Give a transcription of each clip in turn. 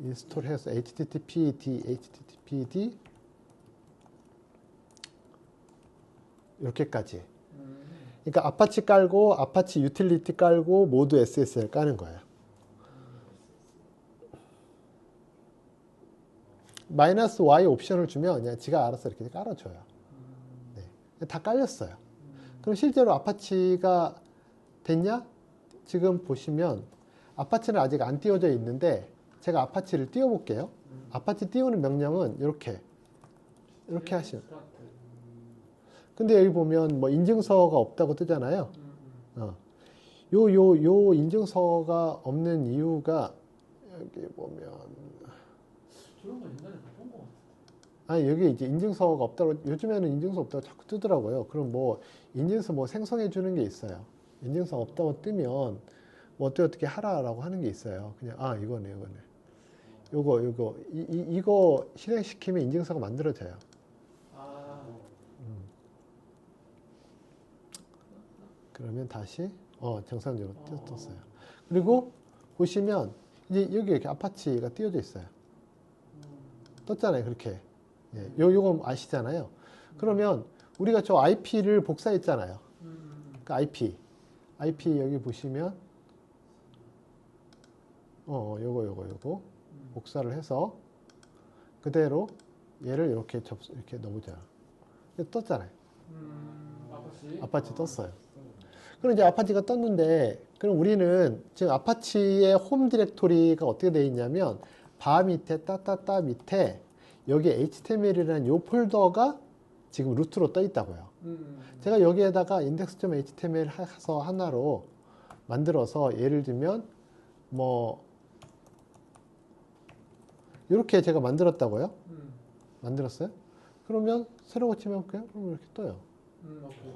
인스톨 해서 httpd 이렇게까지. 그러니까 아파치 깔고 아파치 유틸리티 깔고 모두 SSL 까는 거예요. -y 옵션을 주면 그냥 지가 알아서 이렇게 깔아줘요. 네. 다 깔렸어요. 그럼 실제로 아파치가 됐냐? 지금 보시면 아파치는 아직 안 띄워져 있는데 제가 아파치를 띄워볼게요. 아파치 띄우는 명령은 이렇게 하시면. 근데 여기 보면 뭐 인증서가 없다고 뜨잖아요. 요 인증서가 없는 이유가 여기 보면 저런 거 옛날에 본 거 같아. 아니 여기 이제 인증서가 없다고 요즘에는 인증서 없다고 자꾸 뜨더라고요. 그럼 뭐 인증서 뭐 생성해 주는 게 있어요. 인증서 없다고 뜨면 뭐 어떻게 하라라고 하는 게 있어요. 그냥 이거네. 이거 실행시키면 인증서가 만들어져요. 그러면 다시 정상적으로 떴어요. 그리고 보시면 이제 여기 이렇게 아파치가 띄워져 있어요. 떴잖아요. 그렇게. 예, 요건 아시잖아요. 그러면 우리가 저 IP를 복사했잖아요. 그 IP 여기 보시면 요거 복사를 해서 그대로 얘를 이렇게 넣어보자. 떴잖아요. 아파치 떴어요. 그럼 이제 아파치가 떴는데 그럼 우리는 지금 아파치의 홈 디렉토리가 어떻게 되어 있냐면 바 밑에 따따따 밑에 여기 HTML이라는 요 폴더가 지금 루트로 떠 있다고요. 제가 여기에다가 index.html 해서 하나로 만들어서 예를 들면 뭐 이렇게 제가 만들었다고요. 만들었어요. 그러면 새로 고치면 볼게요. 그럼 이렇게 떠요.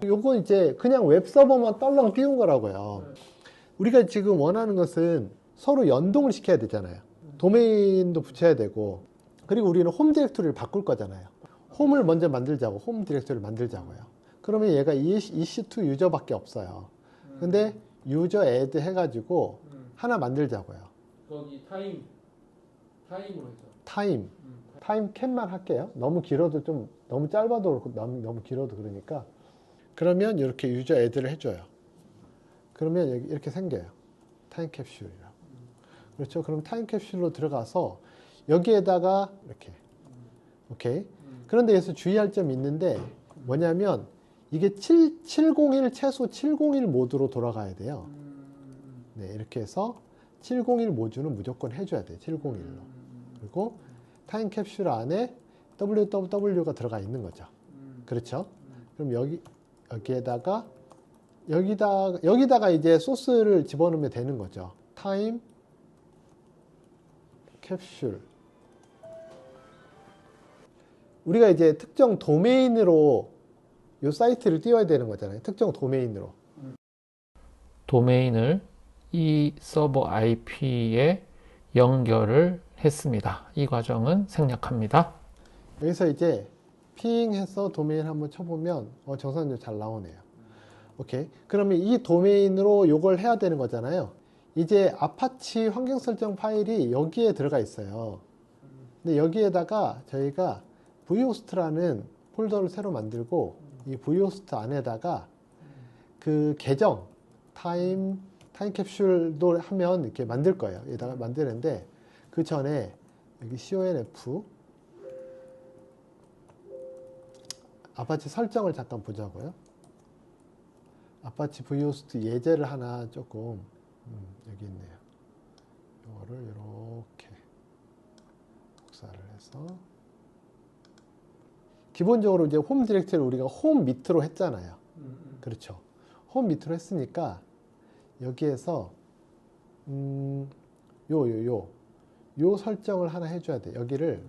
요건 이제 그냥 웹서버만 떨렁 띄운 거라고요. 우리가 지금 원하는 것은 서로 연동을 시켜야 되잖아요. 도메인도 붙여야 되고 그리고 우리는 홈 디렉토리를 바꿀 거잖아요. 홈을 먼저 만들자고 홈 디렉토리를 만들자고요. 그러면 얘가 EC2 유저밖에 없어요. 근데 유저 애드 해가지고 하나 만들자고요. 거기 타임으로 해서. 타임 캡만 할게요. 너무 길어도 좀 너무 짧아도 그렇고 너무 길어도 그러니까. 그러면 이렇게 유저 애드를 해줘요. 그러면 여기 이렇게 생겨요. 타임 캡슐이라고. 그렇죠? 그럼 타임 캡슐로 들어가서 여기에다가 이렇게 오케이. 그런데 여기서 주의할 점이 있는데 뭐냐면 이게 701 최소 701 모드로 돌아가야 돼요. 네, 이렇게 해서 701 모드는 무조건 해줘야 돼요. 701로. 그리고 타임 캡슐 안에 www가 들어가 있는 거죠. 그렇죠? 그럼 여기다가 이제 소스를 집어넣으면 되는 거죠. 타임 캡슐. 우리가 이제 특정 도메인으로 이 사이트를 띄워야 되는 거잖아요. 특정 도메인으로. 도메인을 이 서버 IP에 연결을 했습니다. 이 과정은 생략합니다. 여기서 이제 핑해서 도메인 한번 쳐보면 정상적으로 잘 나오네요. 오케이. 그러면 이 도메인으로 요걸 해야 되는 거잖아요. 이제 아파치 환경 설정 파일이 여기에 들어가 있어요. 근데 여기에다가 저희가 vhost라는 폴더를 새로 만들고 이 vhost 안에다가 그 계정 타임 캡슐도 하면 이렇게 만들 거예요. 여기다가 만드는데 그 전에 여기 conf 아파치 설정을 잠깐 보자고요. 아파치 vhost 예제를 하나 조금 여기 있네요. 이거를 이렇게 복사를 해서 기본적으로 이제 홈 디렉토리를 우리가 홈 밑으로 했잖아요. 그렇죠. 홈 밑으로 했으니까 여기에서 요 설정을 하나 해줘야 돼. 여기를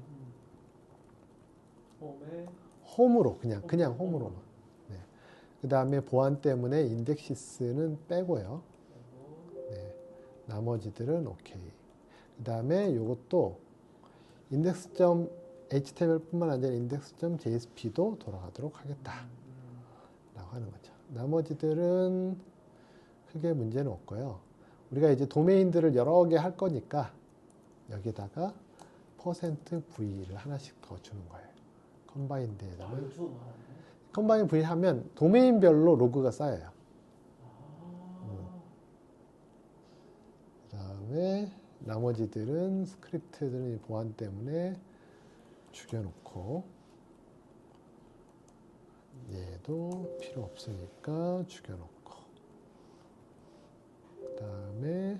홈으로 그냥 홈으로만. 네. 그 다음에 보안 때문에 인덱시스는 빼고요. 네. 나머지들은 오케이. 그 다음에 요것도 index.html 뿐만 아니라 index.jsp도 돌아가도록 하겠다 라고 하는 거죠. 나머지들은 크게 문제는 없고요. 우리가 이제 도메인들을 여러 개 할 거니까 여기다가 %V를 하나씩 더 주는 거예요. 컴바인드에다가. 이거 처음 알았네. 컴바인 V 하면 도메인별로 로그가 쌓여요. 그 다음에 나머지들은 스크립트들은 보안 때문에 죽여놓고, 얘도 필요 없으니까 죽여놓고, 그 다음에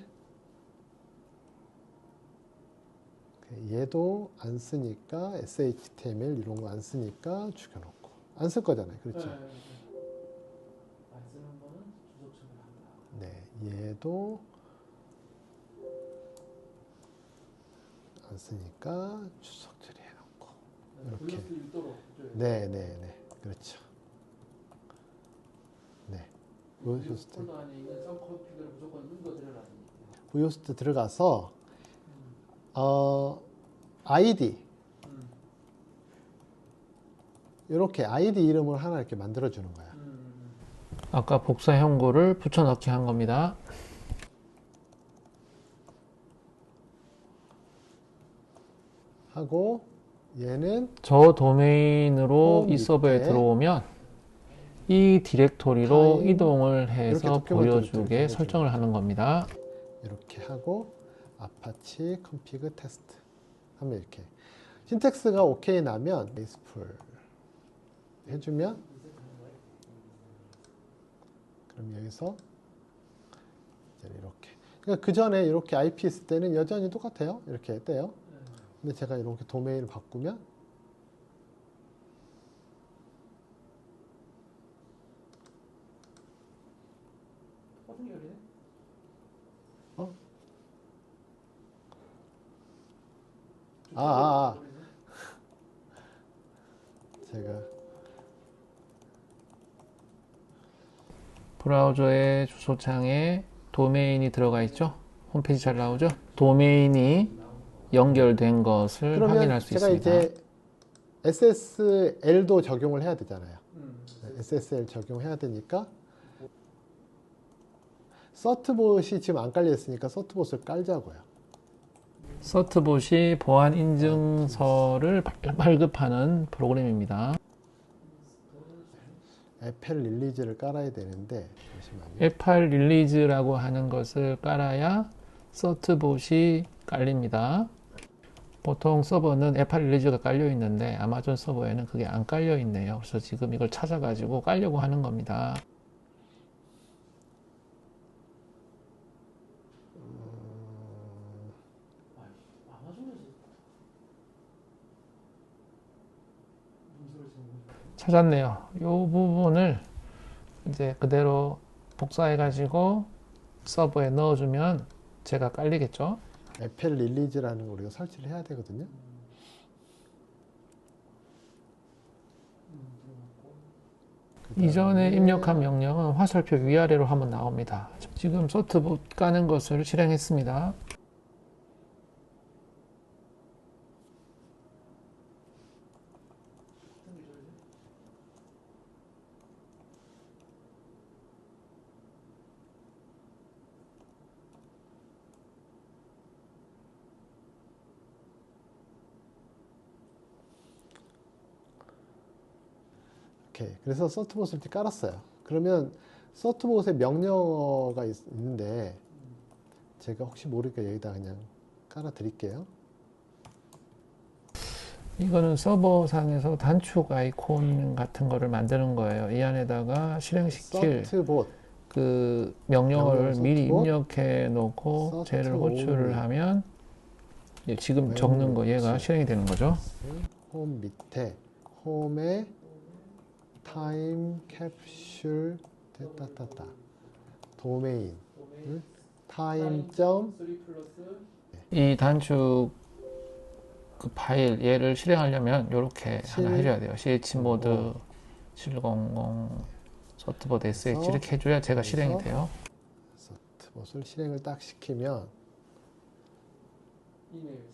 얘도 안 쓰니까 SHTML 이런 거 안 쓰니까 죽여놓고, 안 쓸 거잖아요. 그렇죠? 네, 네, 네. 안 쓰는 거는 주소 처리를 한다. 네, 얘도 안 쓰니까 주석 처리해놓고, 이렇게. 불릴 수 있도록. 네, 네, 네, 그렇죠. 네, 보여줬을 때. 폴더 안에 있는 썸 컨피그를 무조건 읽어 들어라는 얘기예요. 보여줬을 때 들어가서 아이디 이렇게 아이디 이름을 하나 이렇게 만들어 주는 거야. 아까 복사 현구를 붙여넣기 한 겁니다. 하고 얘는 저 도메인으로 이 밑에 서버에 들어오면 이 디렉토리로 타임, 이동을 이렇게 해서 도큐멘트를 보여주게 해주는 설정을 하는 겁니다. 이렇게 하고 아파치 컨피그 테스트 하면 이렇게 신텍스가 오케이 나면 베이스풀 해주면, 그럼 여기서 이제 이렇게, 그러니까 그 전에 이렇게 IP 있을 때는 여전히 똑같아요. 이렇게 떼요. 근데 제가 이렇게 도메인을 바꾸면 똑같은 결이네. 제가 브라우저의 주소창에 도메인이 들어가 있죠. 홈페이지 잘 나오죠. 도메인이 연결된 것을 그러면 확인할 수 제가 있습니다. 이제 SSL도 적용을 해야 되잖아요. SSL 적용해야 되니까 서트봇이 지금 안 깔려 있으니까 서트봇을 깔자고요. 서트봇이 보안 인증서를 발급하는 프로그램입니다. 에펠 릴리즈를 깔아야 되는데, 잠시만요. F8 릴리즈라고 하는 것을 깔아야 서트봇이 깔립니다. 보통 서버는 F8 릴리즈가 깔려 있는데 아마존 서버에는 그게 안 깔려 있네요. 그래서 지금 이걸 찾아가지고 깔려고 하는 겁니다. 아마존에서 문서를 지금 찾았네요. 이 부분을 이제 그대로 복사해가지고 서버에 넣어주면 제가 깔리겠죠. 에펠 릴리즈라는 거 우리가 설치를 해야 되거든요. 이전에 입력한 명령은 화살표 위아래로 한번 나옵니다. 지금 서트봇 까는 것을 실행했습니다. 오케이. 그래서 서트봇을 이렇게 깔았어요. 그러면 서트봇에 명령어가 있는데, 제가 혹시 모르니까 여기다 그냥 깔아 드릴게요. 이거는 서버상에서 단축 아이콘 같은 거를 만드는 거예요. 이 안에다가 실행시킬 서트봇, 그 명령어를 명령 미리 서트봇, 입력해 놓고 쟤를 서트 호출을 only. 하면 지금 적는 거 얘가 실행이 되는 거죠. 홈 밑에 홈에 타임 캡슐 따따따 도메인 타임.3 플러스 이 단축 그 파일 얘를 실행하려면 이렇게 하나 해줘야 돼요. chmod 700 서트봇 sh 이렇게 해줘야 제가 실행이 돼요. 서트봇을 실행을 딱 시키면 이메일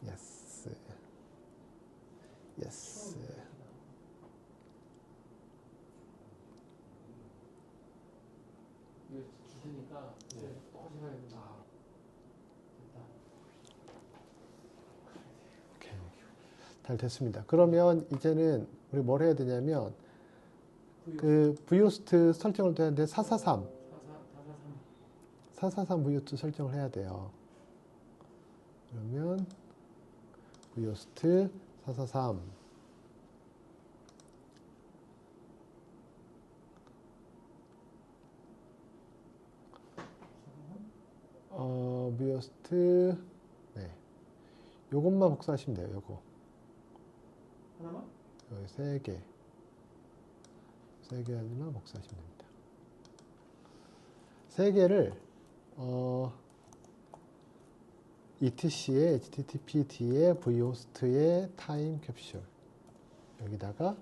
예스 예스 이거 줄 테니까 이제 똑같이 해야 된다. 됐다. 잘 됐습니다. 그러면 이제는 우리 뭘 해야 되냐면 그 vhost 설정을 해야 되는데 443 vhost 설정을 해야 돼요. 그러면 vhost 443 vhost 네, 요것만 복사하시면 돼요. 요거 하나만? 여기 세 개만 복사하시면 됩니다. 세 개를 etc의 http 뒤에 vhost의 타임 캡슐 여기다가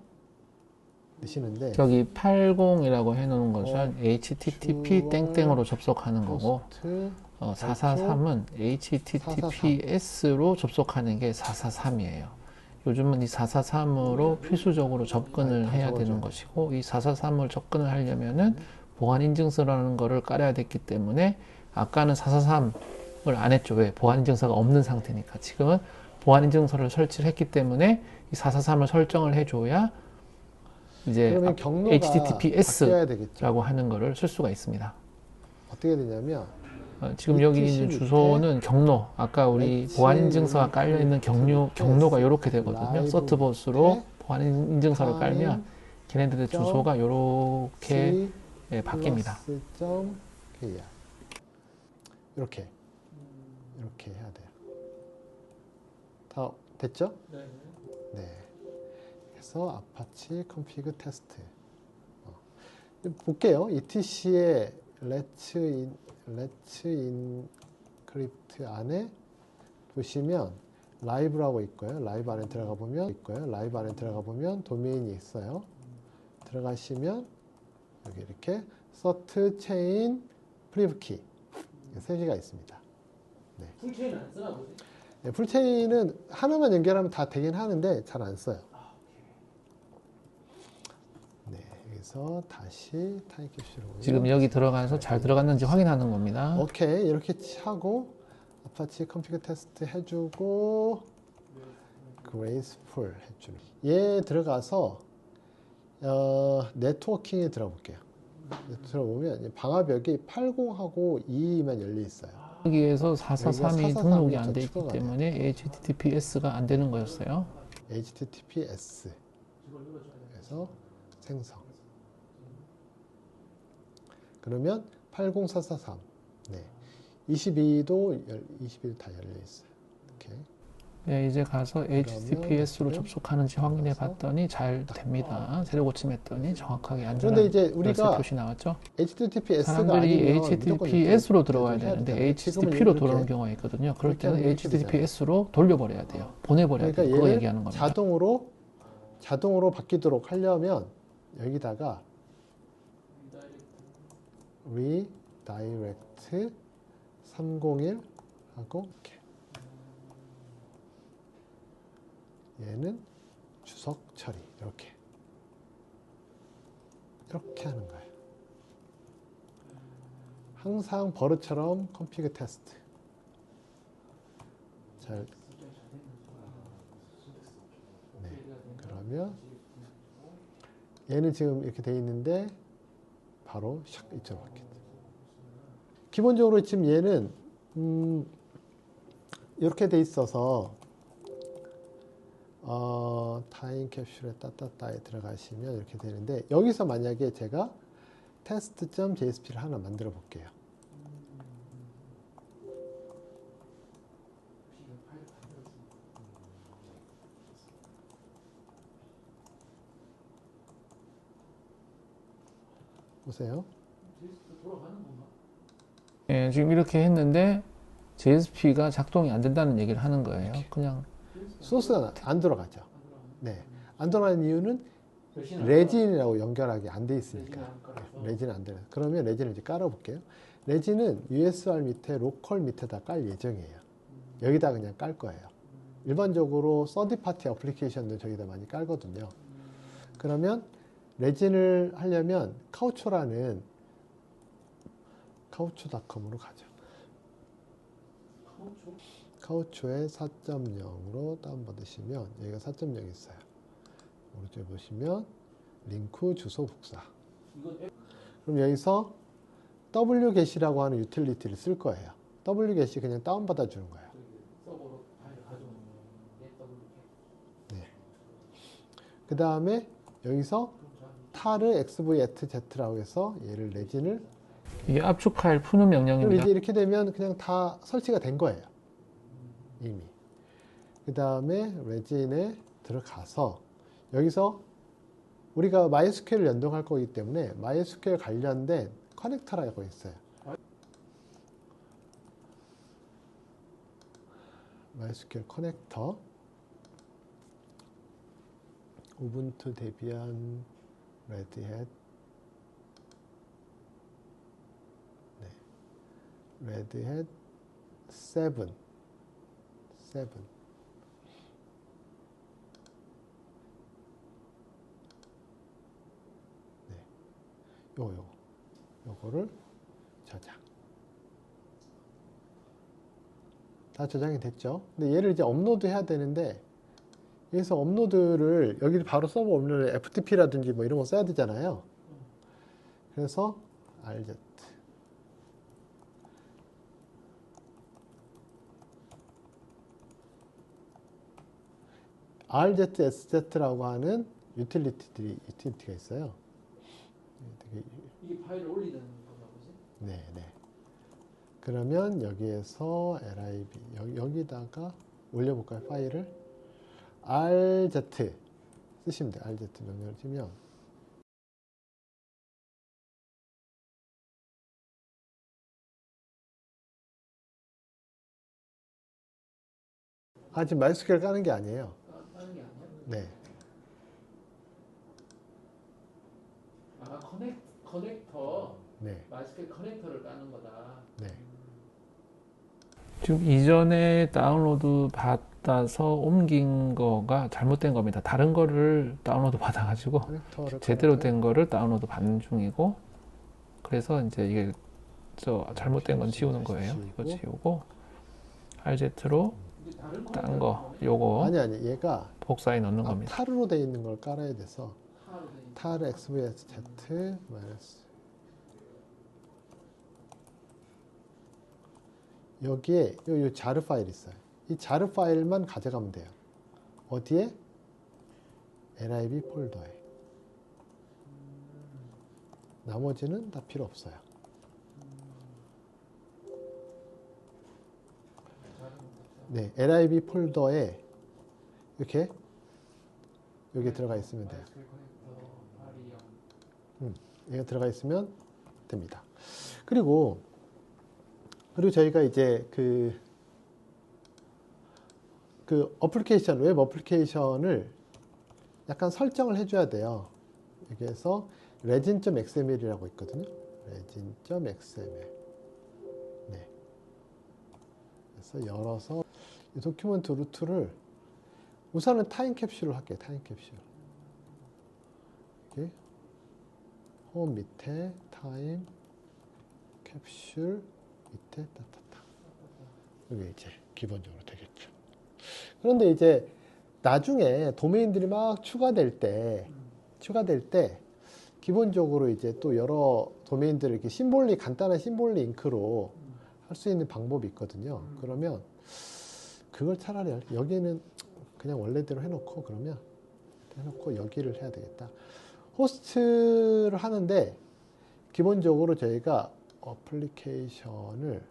넣으시는데 여기 80이라고 해놓은 것은 http 땡땡으로 접속하는 거고, 443은 https로 접속하는 게 443이에요. 요즘은 이 443으로 필수적으로 접근을 해야 되는 것이고, 이 443을 접근을 하려면은 보안 인증서라는 거를 깔아야 됐기 때문에, 아까는 443을 안 했죠. 왜? 보안 인증서가 없는 상태니까. 지금은 보안 인증서를 설치를 했기 때문에 이 443을 설정을 해줘야 이제 그러면 경로가 바뀌어야 되겠죠. HTTPS라고 하는 거를 쓸 수가 있습니다. 어떻게 되냐면 지금 여기 있는 주소는 경로, 아까 우리 보안 인증서가 깔려 있는 경로가 이렇게 되거든요. 서트봇으로 보안 인증서를 깔면 걔네들의 주소가 이렇게 바뀝니다. 이렇게 해야 돼요. 다 됐죠? 네. 네. 그래서 아파치 컨피그 테스트 볼게요. etc의 let's encrypt 안에 보시면 라이브라고 있고요. 라이브 안에 들어가 보면 도메인이 있어요. 들어가시면 여기 이렇게 cert chain private key 세 개가 있습니다. 네. 풀체인 안 쓰나 보지? 네, 풀체인은 하나만 연결하면 다 되긴 하는데 잘 안 써요. 네, 여기서 다시 타임캡슐로 지금 여기 들어가서 잘 들어갔는지 확인하는 겁니다. 오케이, 이렇게 하고 아파치 컨피그 테스트 해주고 graceful 해주는 얘 들어가서 네트워킹에 들어볼게요. 들어보면 방화벽이 80하고 2만 열려 있어요. 여기에서 443이 등록이 안 돼 있기 추가가 때문에 HTTPS가 안 되는 거였어요. HTTPS 그래서 생성 그러면 80443 네. 22도 다 열려 있어요. 이렇게. 네, 이제 가서 HTTPS로 접속하는지 확인해 봤더니 잘 됩니다. 새로 고침했더니 정확하게 안전한 이제 우리가 표시 나왔죠. HTTPS가 사람들이 HTTPS로 들어와야 되는데 HTTP로 들어오는 경우가 있거든요. 그럴 때는 HTTPS로 돌려버려야 돼요. 보내버려야 돼요. 그거 얘기하는 겁니다. 자동으로 바뀌도록 하려면 여기다가 redirect 301 하고 이렇게 얘는 주석 처리 이렇게 하는 거예요. 항상 버릇처럼 컨피그 테스트 잘 네, 그러면 얘는 지금 이렇게 돼 있는데 바로 샥 이쪽으로 바뀌었죠. 기본적으로 지금 얘는 이렇게 돼 있어서 타임 캡슐에 따따따에 들어가시면 이렇게 되는데 여기서 만약에 제가 test.jsp를 하나 만들어 볼게요. 보세요. 예, 지금 이렇게 했는데 JSP가 작동이 안 된다는 얘기를 하는 거예요. 그냥 소스가 안 들어가죠. 네, 안 들어가는 이유는 레진이라고 연결하기 안 돼 있으니까. 레진 안 되는. 그러면 레진을 이제 깔아볼게요. 레진은 USR 밑에 로컬 밑에다 깔 예정이에요. 여기다 그냥 깔 거예요. 일반적으로 서드 파티 어플리케이션도 저기다 많이 깔거든요. 그러면 레진을 하려면 카우초닷컴으로 가죠. 카우초에 4.0으로 다운받으시면 여기가 4.0이 있어요. 오른쪽에 보시면 링크 주소 복사. 그럼 여기서 wget이라고 하는 유틸리티를 쓸 거예요. wget이 그냥 다운받아 주는 거예요. 서버로 파일 가져오는 게 WK. 그 다음에 여기서 타르 xv@z라고 해서 얘를 레진을 이게 압축 파일 푸는 그럼 명령입니다. 이제 이렇게 되면 그냥 다 설치가 된 거예요. 이미. 그 다음에 레진에 들어가서 여기서 우리가 MySQL 연동할 거기 때문에 MySQL 관련된 커넥터라고 있어요. MySQL 커넥터, 우분투, 데비안, 레드햇, 레드햇 7. 요거를 저장. 다 저장이 됐죠. 근데 얘를 이제 업로드 해야 되는데, 여기서 업로드를, 여기 바로 서버 업로드 FTP라든지 뭐 이런 거 써야 되잖아요. 그래서 RZ. RZSZ라고 하는 유틸리티가 있어요. 이게 파일을 올리는 건가 보지? 네. 그러면 여기에서 lib 여기다가 올려볼까요? 파일을 rz 쓰시면 돼요. rz 명령을 치면 지금 MySQL 까는 게 아니에요. 하는 게 아니야? 네. 커넥터. 네. MySQL 커넥터를 까는 거다. 네. 지금 이전에 다운로드 받아서 옮긴 거가 잘못된 겁니다. 다른 거를 다운로드 받아가지고 커넥터를 제대로 깔아서 된 거를 다운로드 받는 중이고, 그래서 이제 이게 잘못된 건 지우는 거예요. 이거 지우고 RZ로 이게 다른 딴 거 요거 아니 얘가 복사해 넣는 겁니다. 타르로 되어 있는 걸 깔아야 돼서 하로 돼 있는 타르 xvz 마이너스 여기에 요 자르 파일 있어요. 이 자르 파일만 가져가면 돼요. 어디에? lib 폴더에. 나머지는 다 필요 없어요. 네, lib 폴더에 이렇게 여기 들어가 있으면 돼요. MySQL 커넥터 파일이 얘가 들어가 있으면 됩니다. 그리고 저희가 이제 그 어플리케이션, 웹 어플리케이션을 약간 설정을 해줘야 돼요. 여기에서 resin.xml이라고 있거든요. resin.xml. 네. 그래서 열어서 이 도큐먼트 루트를 우선은 타임 캡슐을 할게요. 타임 캡슐. 이렇게 홈 밑에 타임 캡슐 밑에 따따따. 이게 이제 기본적으로 되겠죠. 그런데 이제 나중에 도메인들이 막 추가될 때 기본적으로 이제 또 여러 도메인들을 이렇게 간단한 심볼 링크로 할 수 있는 방법이 있거든요. 그러면 그걸 차라리 여기는 그냥 원래대로 해놓고 여기를 해야 되겠다. 호스트를 하는데 기본적으로 저희가 어플리케이션을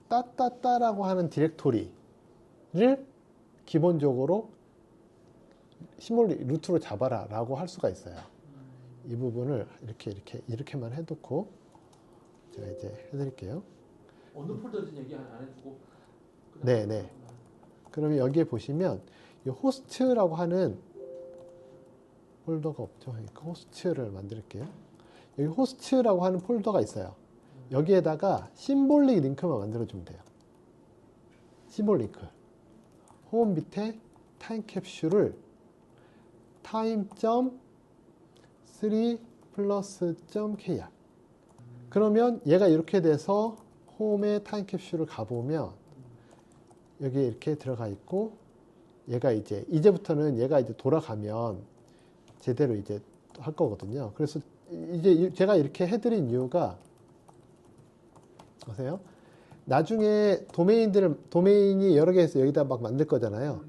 따따따라고 하는 디렉토리를 기본적으로 심볼 루트로 잡아라 라고 할 수가 있어요. 이 부분을 이렇게만 해놓고 제가 이제 해드릴게요. 어느 폴더든 얘기 안 해주고. 네네. 그러면 여기에 보시면 이 호스트라고 하는 폴더가 없죠. 그러니까 호스트를 만들게요. 여기 호스트라고 하는 폴더가 있어요. 여기에다가 심볼릭 링크만 만들어주면 돼요. 심볼 링크. 홈 밑에 타임 time.3 플러스 .kr. 그러면 얘가 이렇게 돼서 홈의 타임캡슐을 가보면 여기 이렇게 들어가 있고, 얘가 이제부터는 얘가 이제 돌아가면 제대로 이제 할 거거든요. 그래서 이제 제가 이렇게 해드린 이유가, 보세요. 나중에 도메인이 여러 개 있어 여기다 막 만들 거잖아요.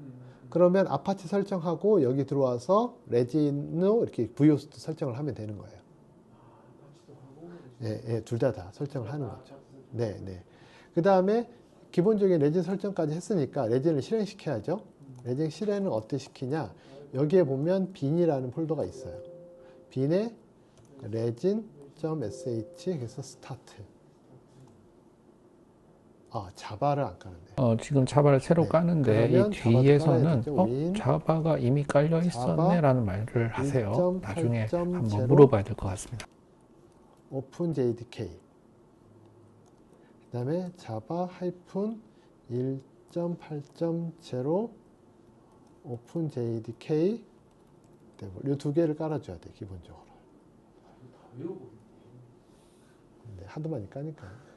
그러면 아파트 설정하고 여기 들어와서 레진으로 이렇게 VOS도 설정을 하면 되는 거예요. 예, 둘 다 설정을 하는 거죠. 네, 네. 그 다음에 기본적인 레진 설정까지 했으니까 레진을 실행시켜야죠. 레진 실행은 어떻게 시키냐? 여기에 보면 빈이라는 폴더가 있어요. 빈에 resin.sh 해서 스타트. 자바를 안 까는데. 지금 자바를 새로 네. 까는데 이 그러면 자바도 깔아야 뒤에서는 되죠. win 자바가 이미 깔려 있었네 라는 말을 하세요. 나중에 1.8.0 한번 물어봐야 될 것 같습니다. 오픈 JDK. 그 다음에 자바 하이픈 1.8.0 오픈 JDK. 이 두 개를 깔아줘야 돼, 기본적으로. 다 외우고. 네, 하도 많이 까니까.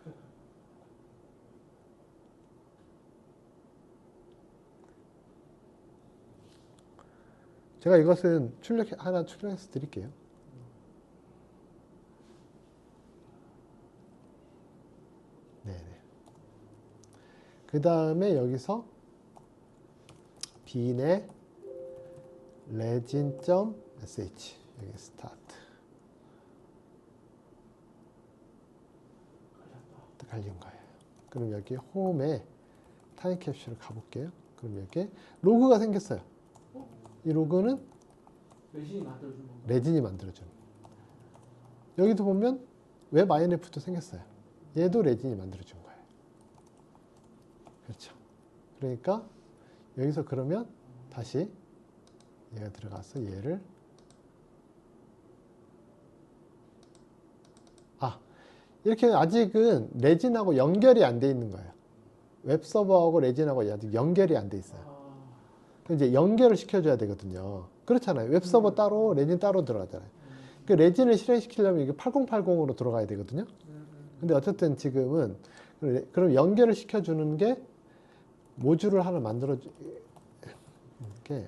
제가 이것은 하나 출력해서 드릴게요. 네네. 그 다음에 여기서 빈의 resin.sh 여기 스타트. 깔린 거예요. 그럼 여기 홈에 타임캡슐을 가볼게요. 그럼 여기 로그가 생겼어요. 이 로그는 레진이 만들어준 건가? 레진이 만들어준. 여기도 보면 웹 INF도 생겼어요. 얘도 레진이 만들어준 거예요. 그렇죠. 그러니까 여기서 그러면 다시 얘가 들어가서 얘를 이렇게 아직은 레진하고 연결이 안 돼 있는 거예요. 웹 서버하고 레진하고 아직 연결이 안 돼 있어요. 이제 연결을 시켜줘야 되거든요. 그렇잖아요. 웹 서버 따로, 레진 따로 들어가잖아요. 그 레진을 실행시키려면 이게 8080으로 들어가야 되거든요. 근데 어쨌든 지금은 그럼 연결을 시켜주는 게 모듈을 하나 만들어주. 게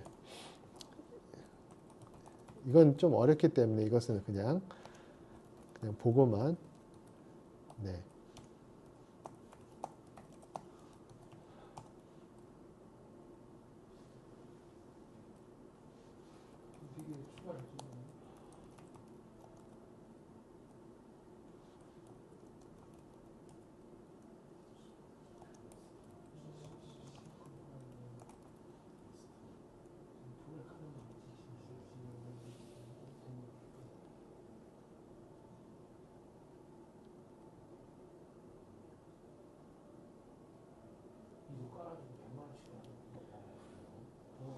이건 좀 어렵기 때문에 이것은 그냥 보고만. 네. 되게 추가를 해주네. 이거 깔아주고 100만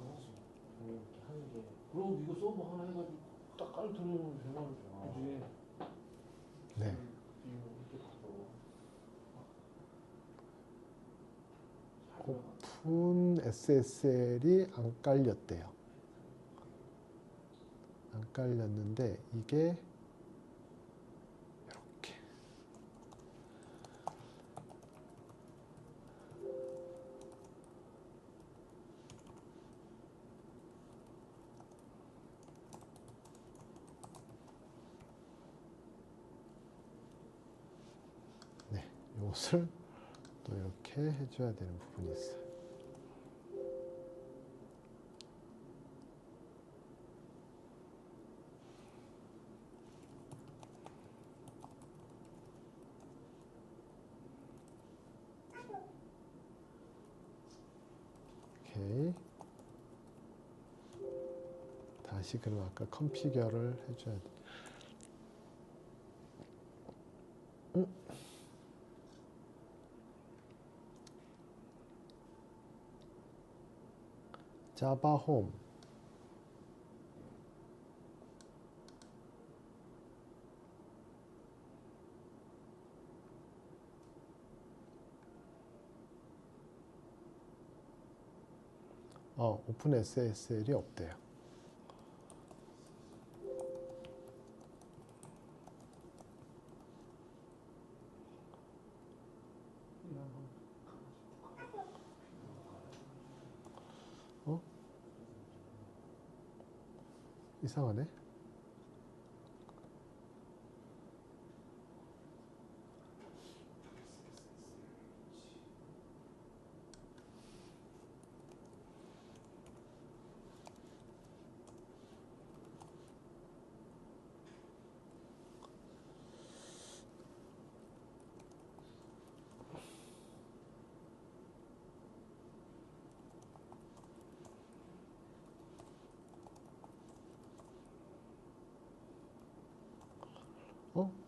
원씩 이렇게 하는 게. 그럼 이거 서버 하나 해가지고 딱 깔 들어오면 100만 원 주지. 네. 이렇게 봐도. 오픈 SSL이 안 깔렸대요. 안 깔렸는데 이게 이렇게. 네, 이것을 또 이렇게 해줘야 되는 부분이 있어요. 오케이. 다시 그럼 아까 컨피겨를 해줘야 돼. 자바 홈. 오픈 SSL이 없대요. 이상하네.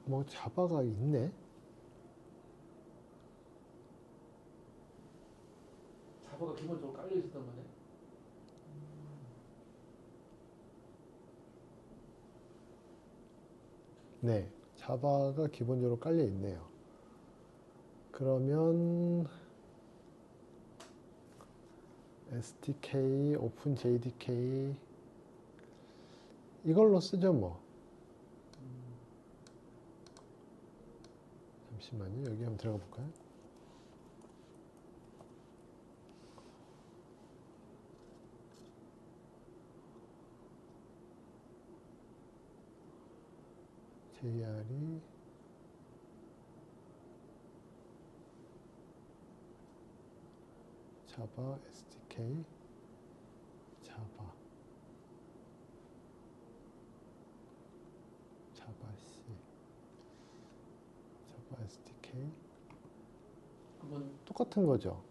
뭐 자바가 있네. 자바가 기본적으로 깔려 있었단 말이야. 네, 자바가 기본적으로 깔려 있네요. 그러면 SDK, 오픈 JDK 이걸로 쓰죠 뭐. 잠시만요. 여기 한번 들어가 볼까요? JR이 자바 SDK 자바 C 자바 SDK 그러면 똑같은 거죠.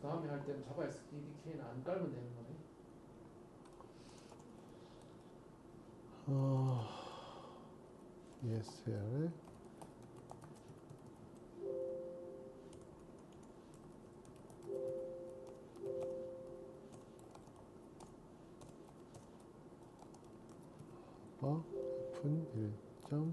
다음에 할 때는 자바 SDK는 안 깔면 되는 거네. ESR 오픈 1점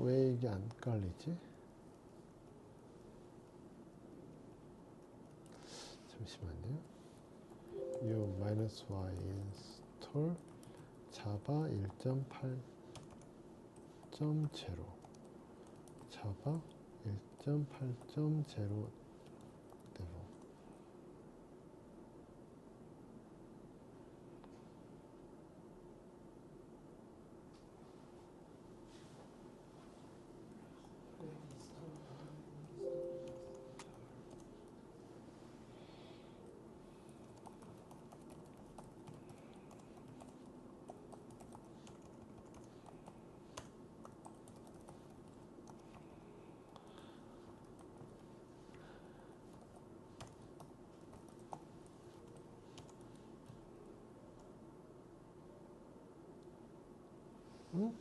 왜 이게 안 깔리지? 잠시만요. U-Y install 자바 1.8.0 자바 1.8.0 데모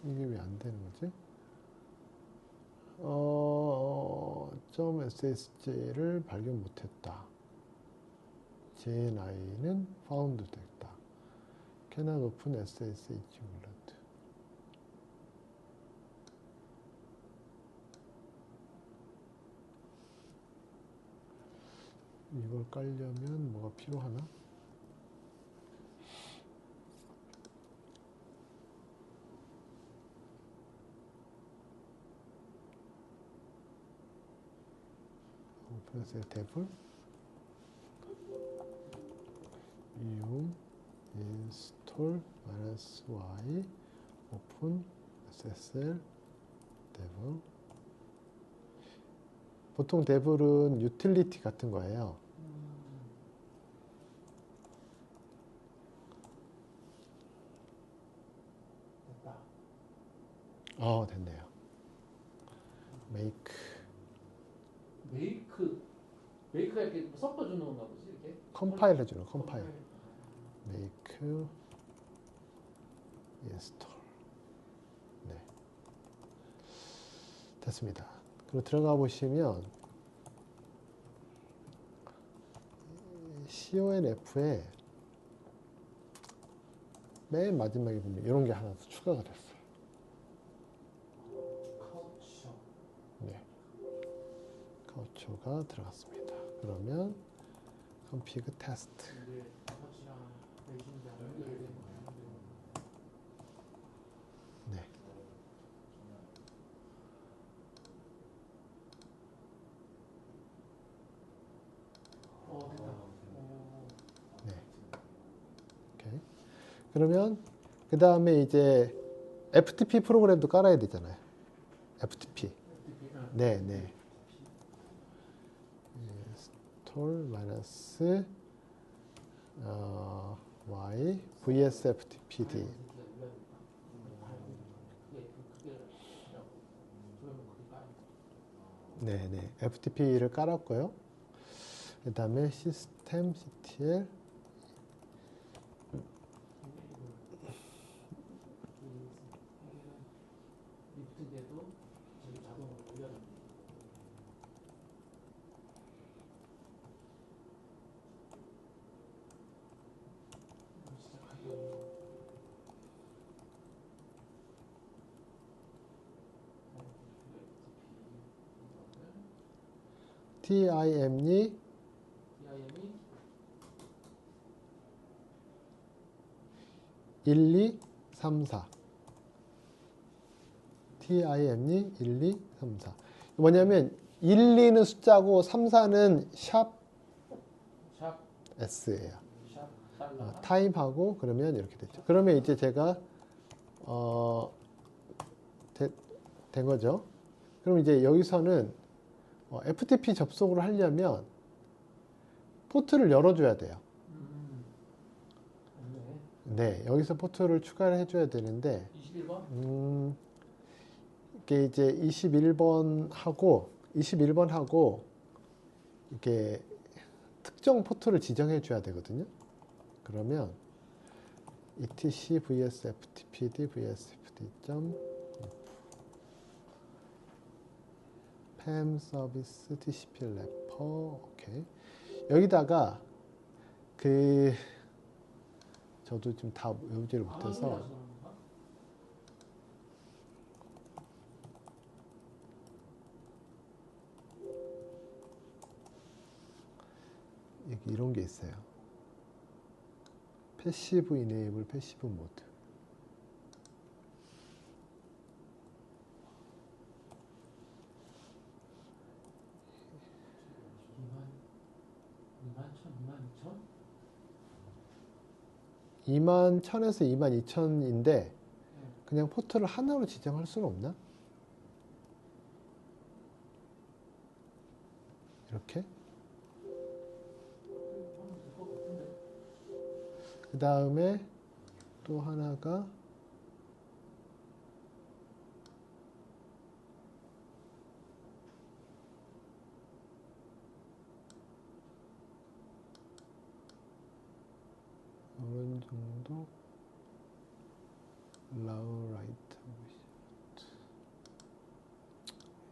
이게 왜 안 되는 거지? .ssj를 발견 못했다. JNI는 found 됐다. cannot open SSH wallet. 이걸 깔려면 뭐가 필요하나? 오픈SSL 탭을 U install -y open SSL devil. 보통 devil은 유틸리티 같은 거예요. 됐다. 됐네요. make 메이크가 이렇게 섞어주는 건가 보지 이렇게? 컴파일 해주는 컴파일. make install. 네, 됐습니다. 그리고 들어가 보시면 CONF에 맨 마지막에 보면 이런 게 하나 더 추가가 됐어요. 카우처. 네, 카우초가 들어갔습니다. 그러면 config test. 이게 카우치랑 레이싱이랑 연결된 거예요. 네, 됐다. 네, 오케이. 그러면 그 다음에 이제 FTP 프로그램도 깔아야 되잖아요. FTP. 네, 네. 스톨 마이너스 y vs ftpd. 네, 네. FTP를 깔았고요. 그 다음에 시스템 ctl 리프트돼도 저기 자동으로 올려야 됩니다. tim이 DIM이 1, 2, 3, 4. tim이 1, 2, 3, 4. 뭐냐면 1, 2는 숫자고 3, 4는 샵 샵 s예요. 달러. 타임하고 그러면 이렇게 됐죠. 그러면 이제 제가 된 거죠. 그럼 이제 여기서는 FTP 접속을 하려면 포트를 열어줘야 돼요. 네, 여기서 포트를 추가를 해줘야 되는데 21번? 이게 이제 21번하고 이렇게 특정 포트를 지정해 줘야 되거든요. 그러면 etc vs ftpd vs fd pam 서비스 tcp 래퍼 오케이. 여기다가 저도 지금 다 외우지를 못해서 여기 이런 게 있어요. 패시브 이네이블, 패시브 모드. 이만 21,000에서 22,000인데 그냥 포트를 하나로 지정할 수는 없나? 이렇게. 그 다음에 또 하나가 어느 정도 allow write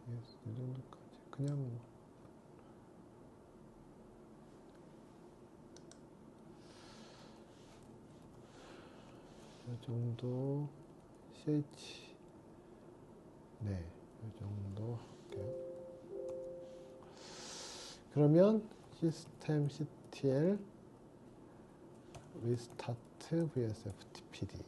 이 정도까지 그냥 이 정도 ch 네, 이 정도 할게요. 그러면 시스템 ctl restart vs ftpd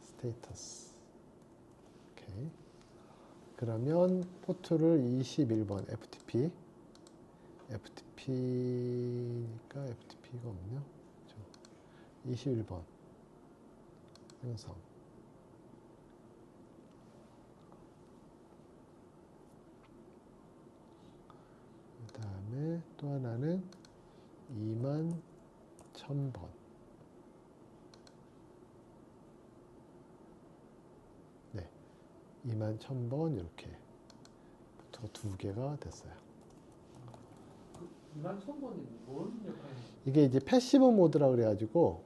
스테이터스 오케이. 그러면 포트를 21번 FTP니까 FTP가 없네요. 21번 생성. 그 다음에 또 하나는 21,000번. 네, 21,000번 이렇게 포트가 두 개가 됐어요. 21,000번이 뭔 역할이에요? 이게 이제 패시브 모드라고 그래가지고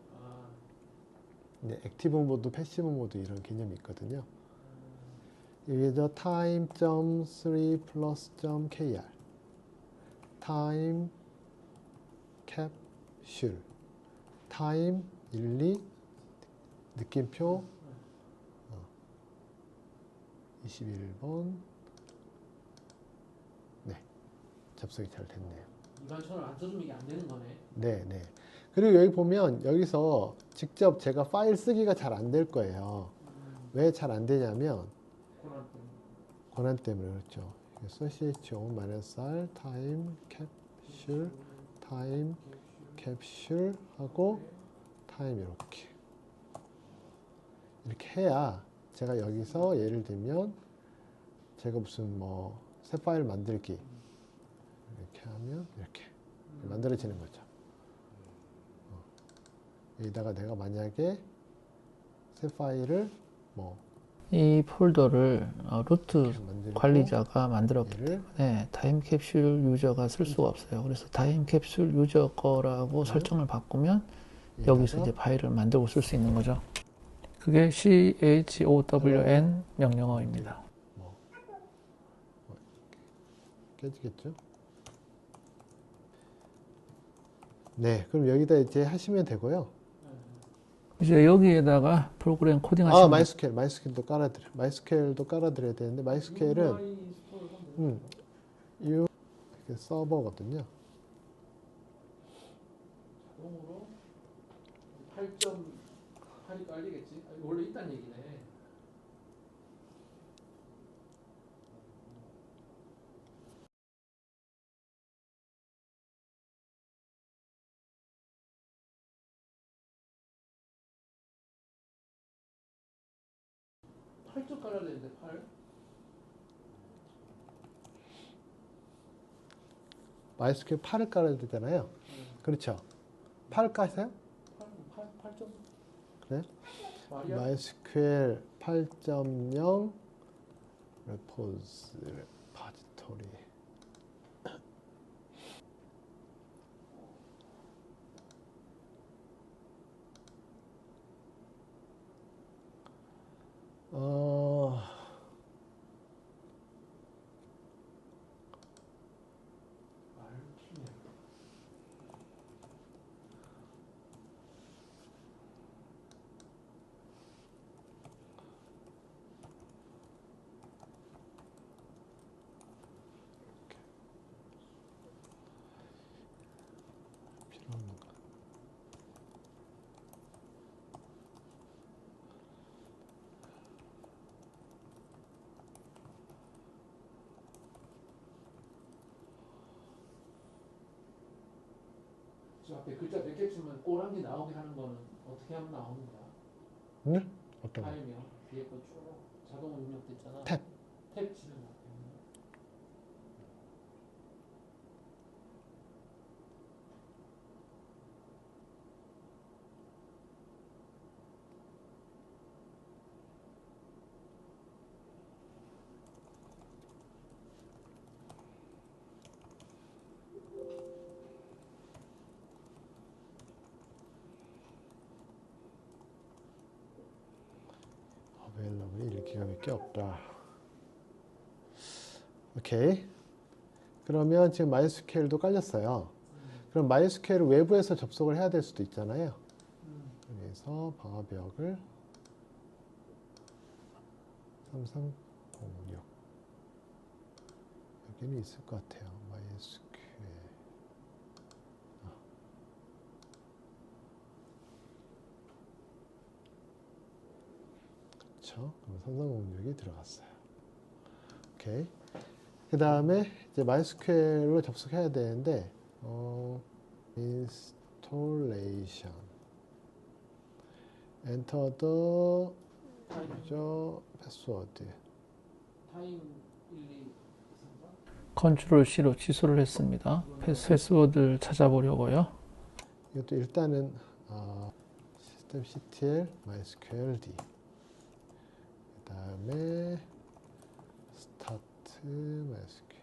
네, 액티브 모드, 패시브 모드 이런 개념이 있거든요. 여기서 time.3 plus.kr time cap should time 1, 2 느낌표 21번. 네, 접속이 잘 됐네요. 이관천을 안 써주면 이게 안 되는 거네. 네, 네. 그리고 여기 보면 여기서 직접 제가 파일 쓰기가 잘 안 될 거예요. 왜 잘 안 되냐면 고난 때문에. 권한 때문에 그렇죠. /r time capsule time capsule 하고 time 이렇게 해야 제가 여기서 예를 들면 제가 무슨 뭐 새 파일 만들기 이렇게 하면 이렇게 만들어지는 거죠. 여기다가 내가 만약에 새 파일을 뭐 이 폴더를 루트 만들고 관리자가 만들었기 얘를 때문에 타임캡슐 유저가 쓸 수가 없어요. 그래서 타임캡슐 유저 거라고 설정을 바꾸면 여기서 이제 파일을 만들고 쓸 수 있는 거죠. 그게 CHOWN 명령어입니다. 깨지겠죠? 네, 그럼 여기다 이제 하시면 되고요. 이제 여기에다가 프로그램 코딩 하시면 마이스퀘일도 깔아드려야 되는데 마이스퀘일은 이렇게 서버거든요. 자동으로 8.8이 깔리겠지? 아니, 원래 있다는 얘기네. 팔점 깔아야 되는데 8? 마이스퀘일 8을 깔아야 되잖아요. 그렇죠. 8 까세요? 8점? 그래? 말이야? 마이스퀘일 8.0 레포지토리 필요한 거. 저 앞에 글자 몇 개 치면 꼬랑지 나오게 하는 거는 어떻게 하면 나오는 거야? 네? 어떤 거? 파일명 뒤에 거 쭉 자동으로 입력됐잖아. 탭. 탭 치는 거. 어베일러블이 1기가밖에 없다. 오케이. 그러면 지금 마이스퀘일도 깔렸어요. 그럼 마이스퀘일을 외부에서 접속을 해야 될 수도 있잖아요. 그래서 방화벽을 3306 여기는 있을 것 같아요. 마이스퀘일 그렇죠. 그럼 3306이 들어갔어요. 오케이. 그 다음에 이제 마이스퀘일로 접속해야 되는데 installation enter the user password 타임 1, 2, 3, 4? 컨트롤 C로 취소를 했습니다. 패스워드를 찾아보려고요. 이것도 일단은 systemctl mysqld 그 다음에 start mysql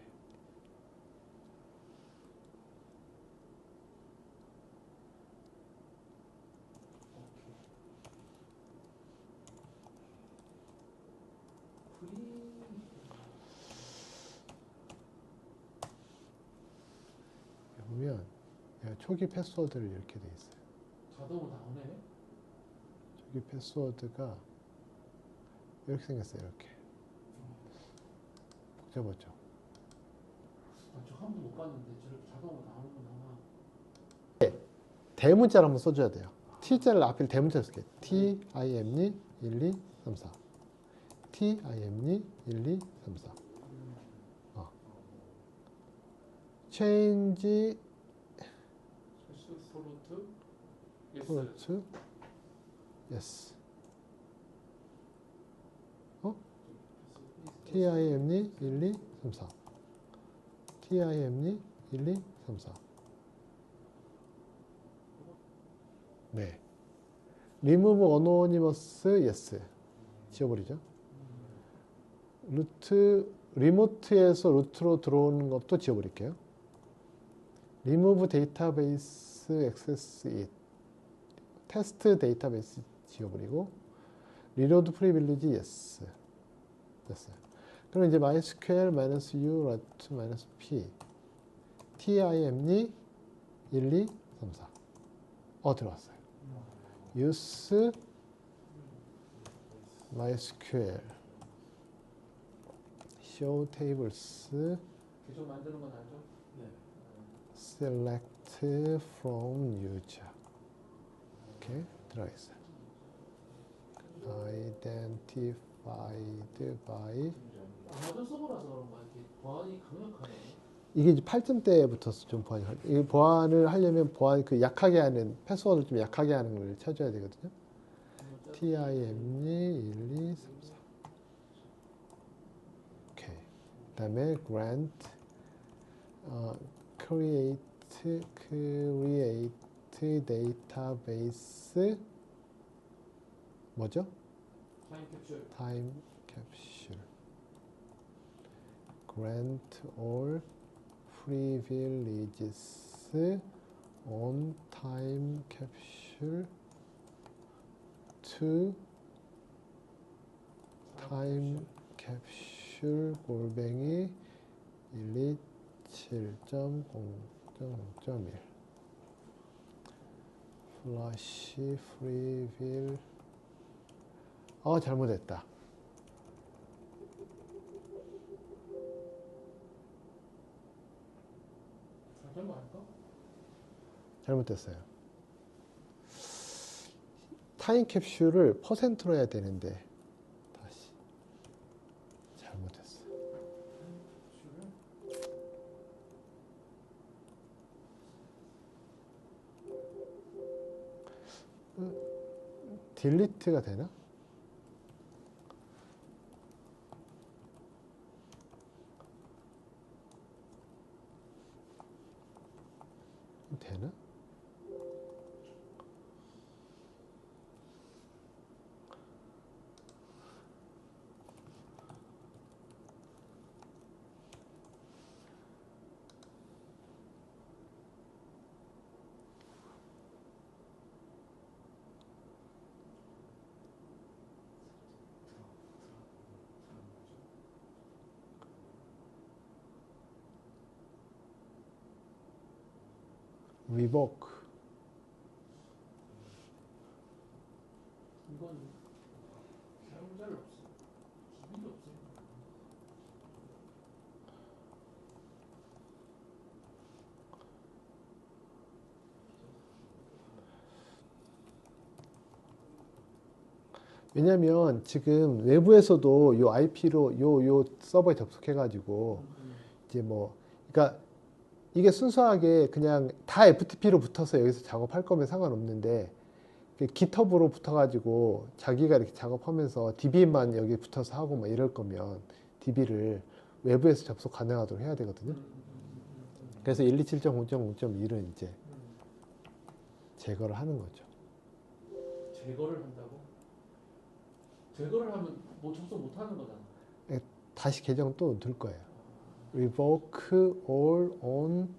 보면 초기 패스워드를 이렇게 돼 있어요. 자동으로 나오네. 초기 패스워드가 이렇게 생겼어요. 이렇게 복잡하죠. 저 한 번도 못 봤는데 저렇게 자동으로 나오는구나. 대문자를 한번 써줘야 돼요. T자를 앞에 대문자를 쓸게요. TIME 1, 2, 3, 4. TIME 1, 2, 3, 4. change to yes. TIME 1, 2, 3, 4. TIME 1, 2, 3, 4. 네. remove anonymous yes. 지워버리죠. 루트, 리모트에서 루트로 들어오는 것도 지워버릴게요. remove database access it. 테스트 데이터베이스 지워버리고 reload privilege yes. 됐어요. 그럼 이제 mysql -u root -p time 1, 2, 3, 4 들어왔어요. use mysql show tables 계속 만드는 건 알죠? 네. select from user 이렇게 들어가 있어요. identified by 아마존 서버라서 그런가 이렇게 보안이 강력하네. 이게 이제 8점대부터 좀 보안이 이 보안을 하려면 보안 그 약하게 하는 패스워드를 좀 약하게 하는 걸 찾아야 되거든요. TIME 1, 2, 3, 4. 오케이. 그다음에 grant create database 뭐죠? 타임 캡슐. time capsule. grant all privileges on time capsule to time capsule 골뱅이 127.0.0.1 flash freeview 잘못했다. 잘된 거 아닐까? 잘못됐어요. 타임 캡슐을 퍼센트로 해야 되는데 다시 잘못했어요. 딜리트가 되나? 되나? revoke 이건 사용자를 없어. 기능이 없어. 왜냐면 지금 외부에서도 요 IP로 요 서버에 접속해 가지고 이제 뭐 그러니까 이게 순수하게 그냥 다 FTP로 붙어서 여기서 작업할 거면 상관없는데 GitHub으로 붙어가지고 자기가 이렇게 작업하면서 DB만 여기 붙어서 하고 막 이럴 거면 DB를 외부에서 접속 가능하도록 해야 되거든요. 그래서 127.0.0.1은 이제 제거를 하는 거죠. 제거를 한다고? 제거를 하면 뭐 접속 못 하는 거잖아. 다시 계정 또 넣을 거예요. revoke all on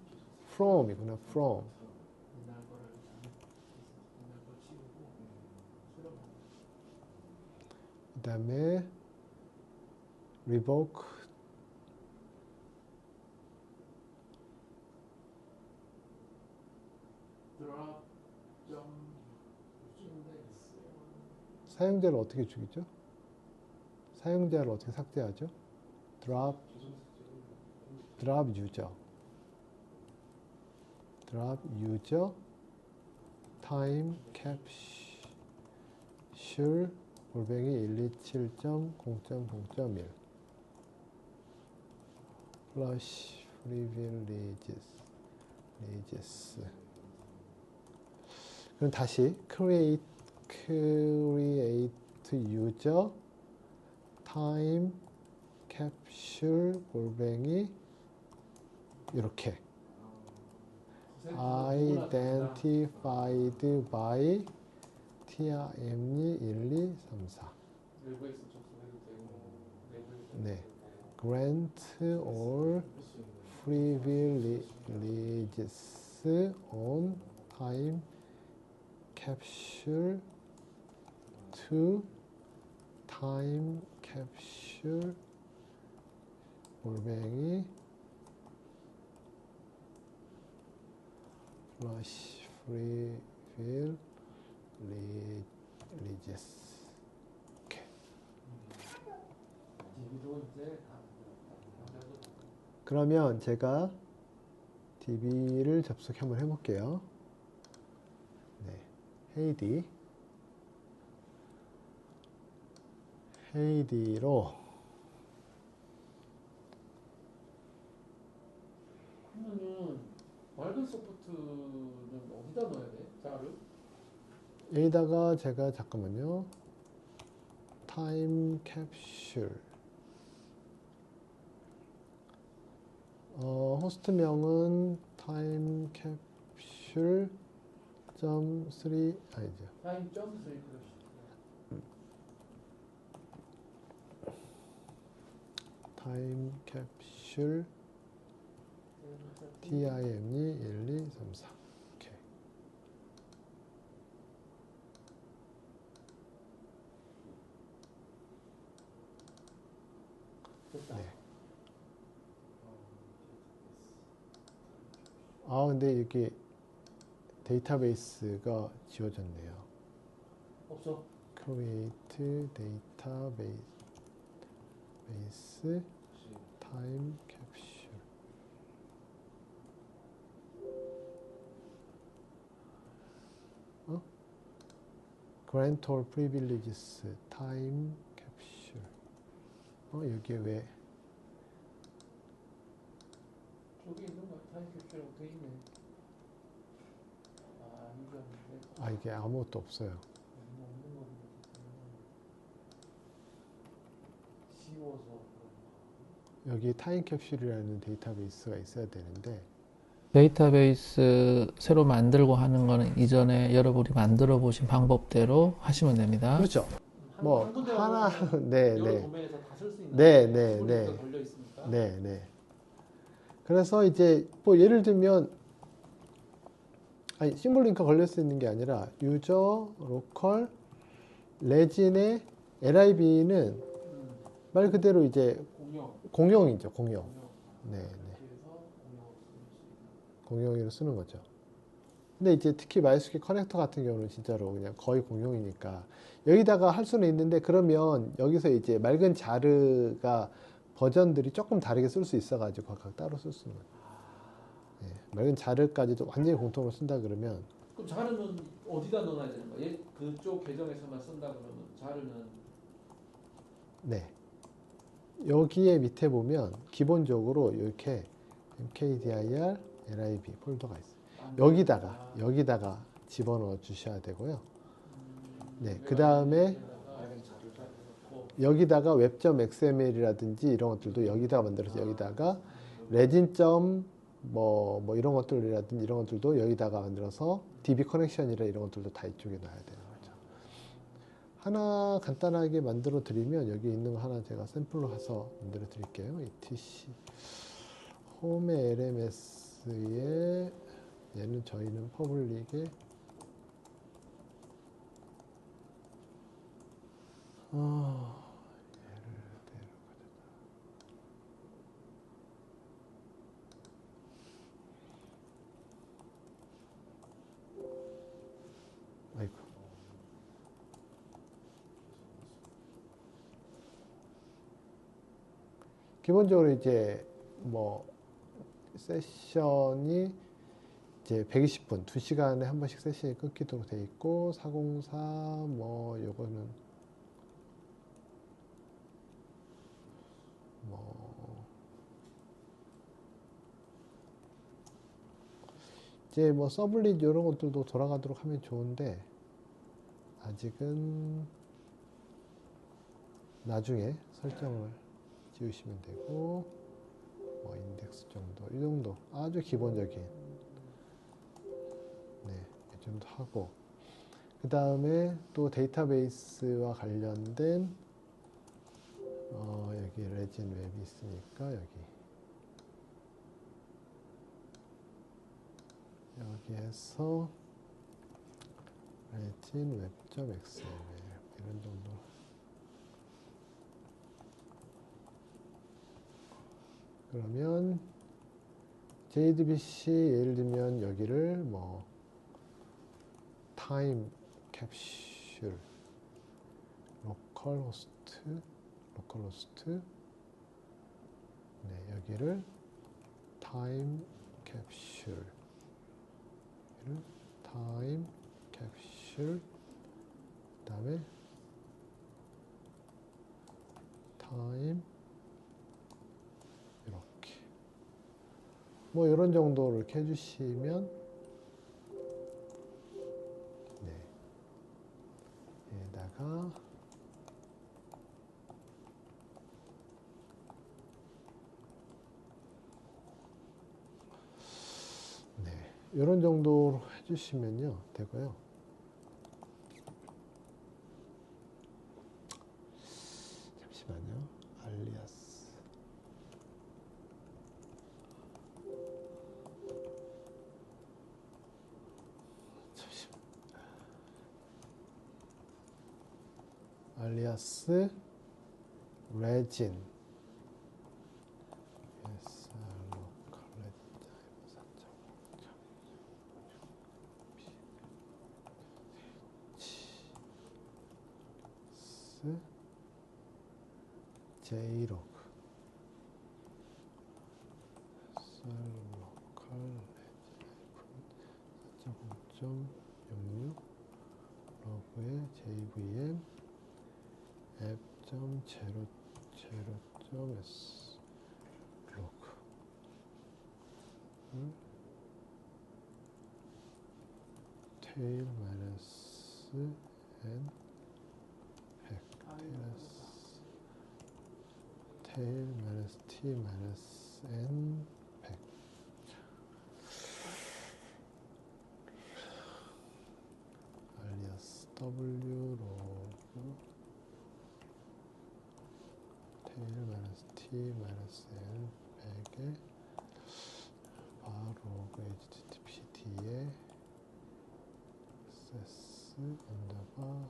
from이구나. from. 옛날 거를 옛날 거 치우고 새로 만들. 그 다음에 revoke 사용자를 어떻게 죽이죠? 사용자를 어떻게 삭제하죠? drop user time capsule 골뱅이 127.0.0.1 flush privileges 그럼 다시 create user time capsule 골뱅이 이렇게 identified by TRM이 1, 2, 3, 4 외부에서 접속해도 되고 내부에서 네. grant all privileges on time capsule to time capsule 골뱅이 flush privileges 이렇게. DB도 이제 다 그러면 제가 DB를 접속 한번 해볼게요. 네, 헤이디로 그러면은 맑은 소프트는 어디다 넣어야 돼? 자를? 여기다가 제가 잠깐만요. 타임 캡슐 호스트명은 타임 캡슐 .3 아니죠. 타임 점프 그러시. 타임 캡슐 TIM이 1, 2, 3, 4 오케이. 됐다. 네. 아 근데 이게 데이터베이스가 지워졌네요. 없어. create database time capsule grant all privileges time capsule 여기에 왜 저기 있는 거야. 타임 캡슐 돼 있네. 아 이게 없는데. 이게 아무것도 없어요. 없는 건데. 지워서. 여기 타임 캡슐이라는 데이터베이스가 있어야 되는데 데이터베이스 새로 만들고 하는 거는 이전에 여러분이 만들어 보신 방법대로 하시면 됩니다. 그렇죠. 뭐 한 군데 하나 가서 네, 여러 네. 도면에서 다 쓸 수 있는 네, 네, 기본이 네. 걸려 있으니까. 네, 네. 그래서 이제 뭐 예를 들면 심볼링크가 걸릴 수 있는 게 아니라 유저 로컬 레진의 lib는 말 그대로 이제 공용이죠, 공용. 네, 네. 그래서 공용으로 쓰는 거죠. 근데 이제 특히 MySQL 커넥터 같은 경우는 진짜로 그냥 거의 공용이니까 여기다가 할 수는 있는데 그러면 여기서 이제 맑은 자르가 버전들이 조금 다르게 쓸 수 있어가지고 각각 따로 쓸 수 있는 거죠. 네, 맑은 자르까지도 완전히 공통으로 쓴다 그러면 그럼 자르는 어디다 넣어야 되는 거야? 그쪽 계정에서만 쓴다 그러면 자르는 네. 여기에 밑에 보면 기본적으로 이렇게 mkdir lib 폴더가 있어요. 여기다가 집어넣어 주셔야 되고요. 네, 그 다음에 여기다가 web.xml이라든지 이런 것들도 여기다가 만들어서 여기다가 레진. 뭐 이런 것들이라든지 이런 것들도 여기다가 만들어서 DB 커넥션이라 이런 것들도 다 이쪽에 놔야 되는 거죠. 하나 간단하게 만들어 드리면 여기 있는 거 하나 제가 샘플로 해서 만들어 드릴게요. etc 홈의 LMS에 얘는 저희는 퍼블릭에 아이고 기본적으로 이제 뭐 세션이 이제 120분, 2시간에 한 번씩 세션이 끊기도록 돼 있고 404 뭐 요거는 뭐 이제 뭐 서블릿 이런 것들도 돌아가도록 하면 좋은데 아직은 나중에 설정을 지우시면 되고 뭐 인덱스 정도 이 정도 아주 기본적인 이 정도 하고 그 다음에 또 데이터베이스와 관련된 여기 레진 웹이 있으니까 여기에서 레진 웹.xml 이런 정도 그러면 JDBC 예를 들면 여기를 뭐 타임 캡슐 로컬 호스트 여기를 타임 캡슐 그 다음에 타임 이렇게 뭐 이런 정도로 이렇게 해주시면 여기다가 이런 정도로 해주시면요 되고요. 잠시만요. 알리아스 레진 제이로그 local 4.0.66 로그의 JVM app.0.0.s 로그 tail minus n tail minus t minus n 100 alias w 로그 tail minus t minus n 100에 bar 로그 httpd에 access 언더바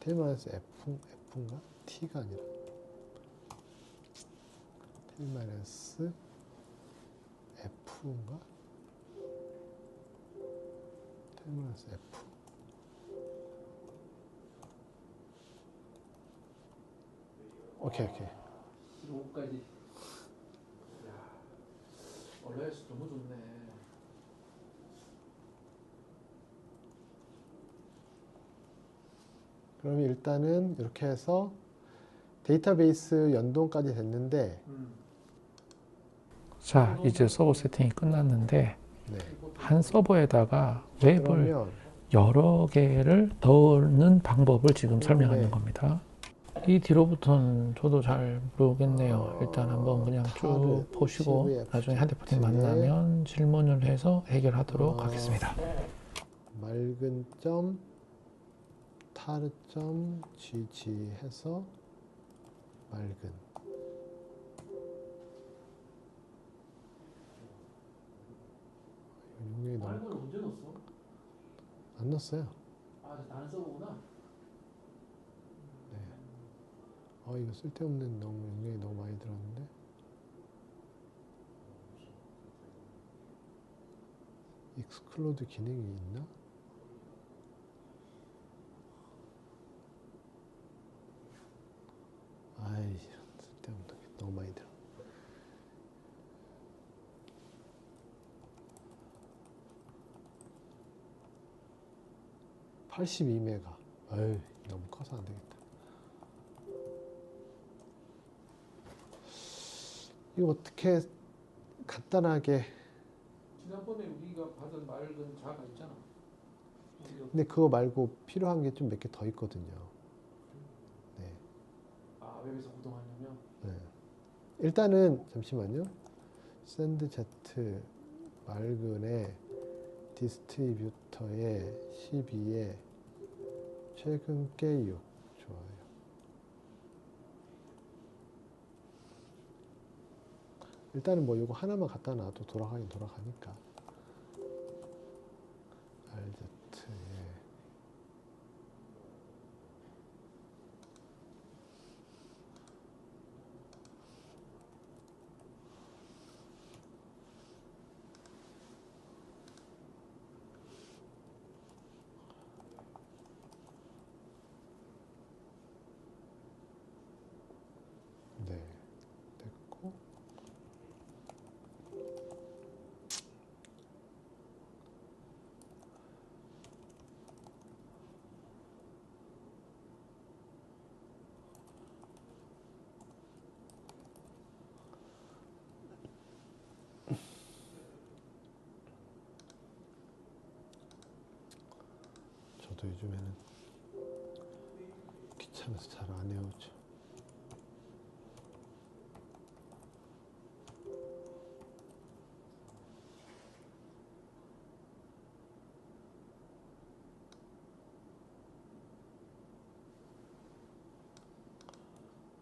T-F인가? T가 아니라 T-F인가? T-F 오케이 요거까지. 얼라이스 너무 좋네. 그럼 일단은 이렇게 해서 데이터베이스 연동까지 됐는데 자, 이제 서버 세팅이 끝났는데 네. 한 서버에다가 웹을 그러면 여러 개를 넣는 방법을 지금 설명하는 겁니다. 이 뒤로부터는 저도 잘 모르겠네요. 일단 한번 그냥 쭉 보시고 나중에 핸드폰이 만나면 질문을 해서 해결하도록 하겠습니다. 맑은 점 타르 점 gg 해서 맑은 용량이 너무 맑은 언제 넣었어? 안 넣었어요. 아, 다른 서버구나. 이거 쓸데없는 너무 용량이 너무 많이 들었는데. 익스클로드 기능이 있나? 아이, 쓸데없는 게 너무 많이 들어. (82메가) 아유, 너무 커서 안 되겠다. 이거 어떻게 간단하게. 지난번에 우리가 받은 맑은 자가 있잖아. 근데 그거 말고 필요한 게 좀 몇 개 더 있거든요. 네. 아, 웹에서 구동하려면? 네. 일단은 잠시만요. 샌드 Z 맑은의 디스트리뷰터에 12에 최근 게 6. 좋아요. 일단은 뭐 이거 하나만 갖다 놔도 돌아가긴 돌아가니까. RZ에 네, 됐고. 저도 요즘에는 귀찮아서 잘 안 해오죠.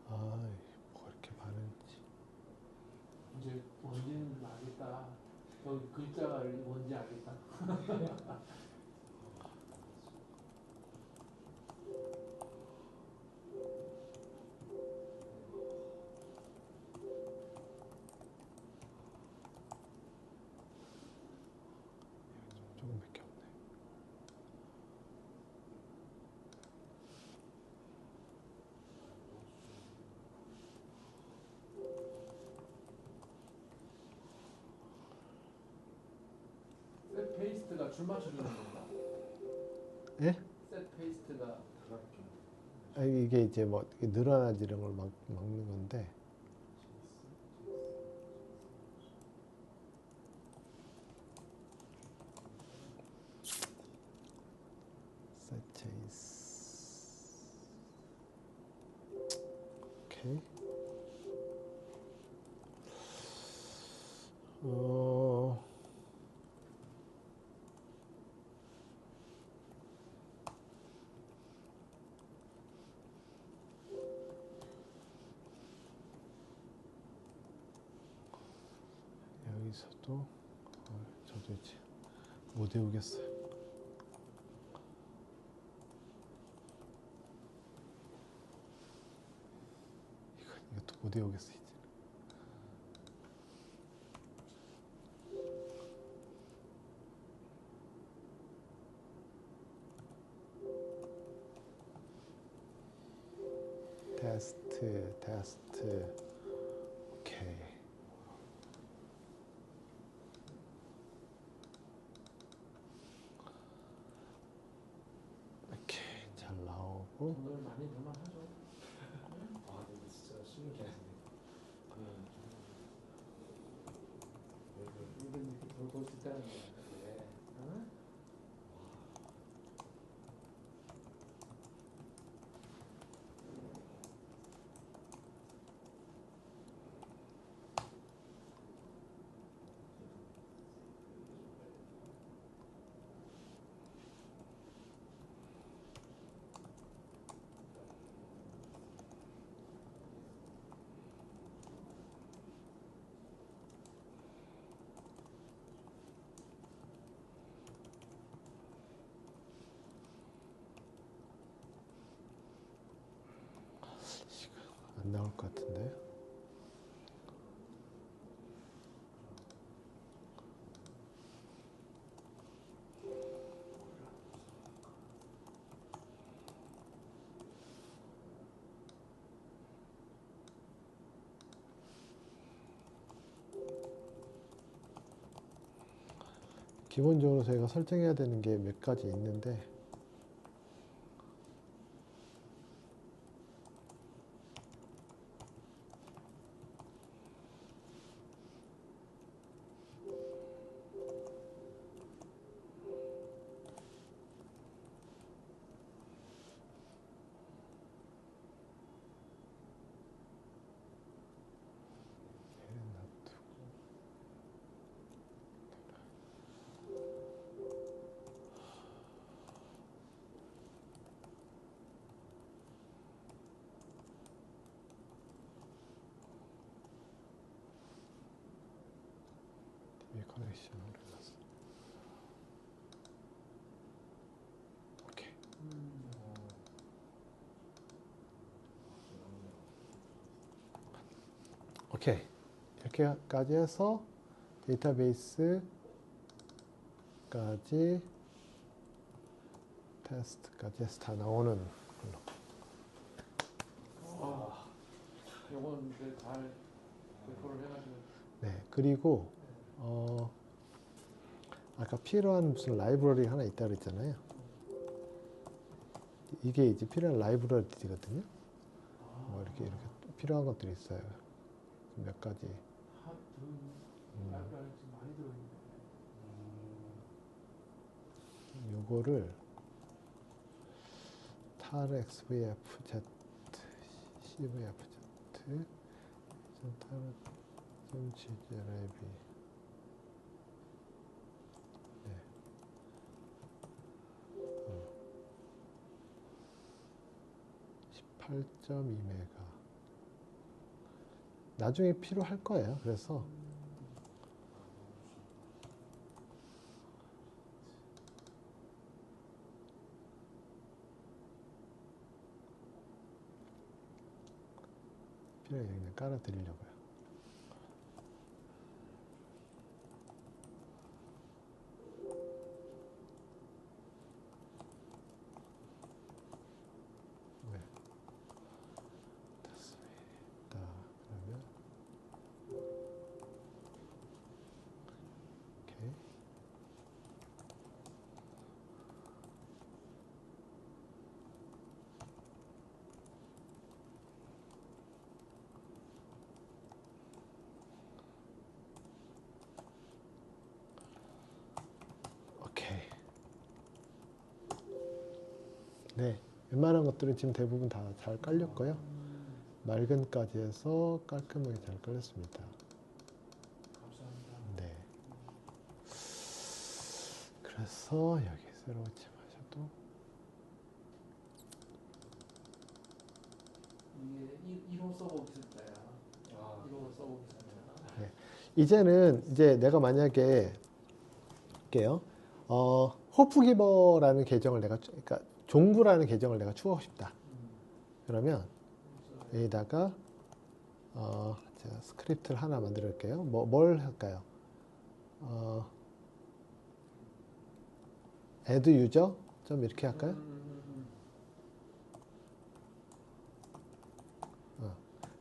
아이, 뭐가 이렇게 많은지. 이제 뭔지는 알겠다. 여기 글자가 뭔지 알겠다. 조금밖에 없네. 셋 페이스트가 줄 맞춰주는 건가? 예? 셋 페이스트가 이게 이제 뭐 늘어나지 이런 걸 막는 건데. 세체이스. 오케이. 여기서도 저도 이제 못 외우겠어요. 이것도 못 외우겠어 이제. 테스트. 오케이. 이렇게 잘 나오고. 오늘 많이 들만 하죠. 아, 근데 진짜 쉬운 게 아니네. 이런 이렇게 볼수 있다는 거야. 네. 응? 안 나올 것 같은데. 기본적으로 저희가 설정해야 되는 게 몇 가지 있는데, TV 커넥션을 해놨어. 오케이. 오케이. 이렇게까지 해서 데이터베이스까지 테스트까지 해서 다 나오는 걸로. 요건 이제 잘 배포를 해가지고. 네. 그리고 아까 필요한 무슨 라이브러리 하나 있다 그랬잖아요. 이게 이제 필요한 라이브러리거든요. 뭐 이렇게 필요한 것들이 있어요. 몇 가지. 라이브러리 좀 많이 들어있는데. 요거를 tar xvfz cvfz tar gzlib 네. 18.2메가 나중에 필요할 거예요. 그래서 필요해 그냥 깔아 드리려고요. 네. 됐습니다. 그러면 오케이. 오케이. 네, 웬만한 것들은 지금 대부분 다 잘 깔렸고요. 맑은까지 해서 깔끔하게 잘 깔렸습니다. 감사합니다. 네. 그래서 여기 새로 침하셔도 이게 1호 서버기스 때야. 1호 서버기스면. 네. 이제는 이제 내가 만약에 할게요. 호프기버라는 계정을 그러니까 종구라는 계정을 내가 추가하고 싶다. 그러면 여기다가 제가 스크립트를 하나 만들어볼게요. 뭘 할까요? add user 좀 이렇게 할까요?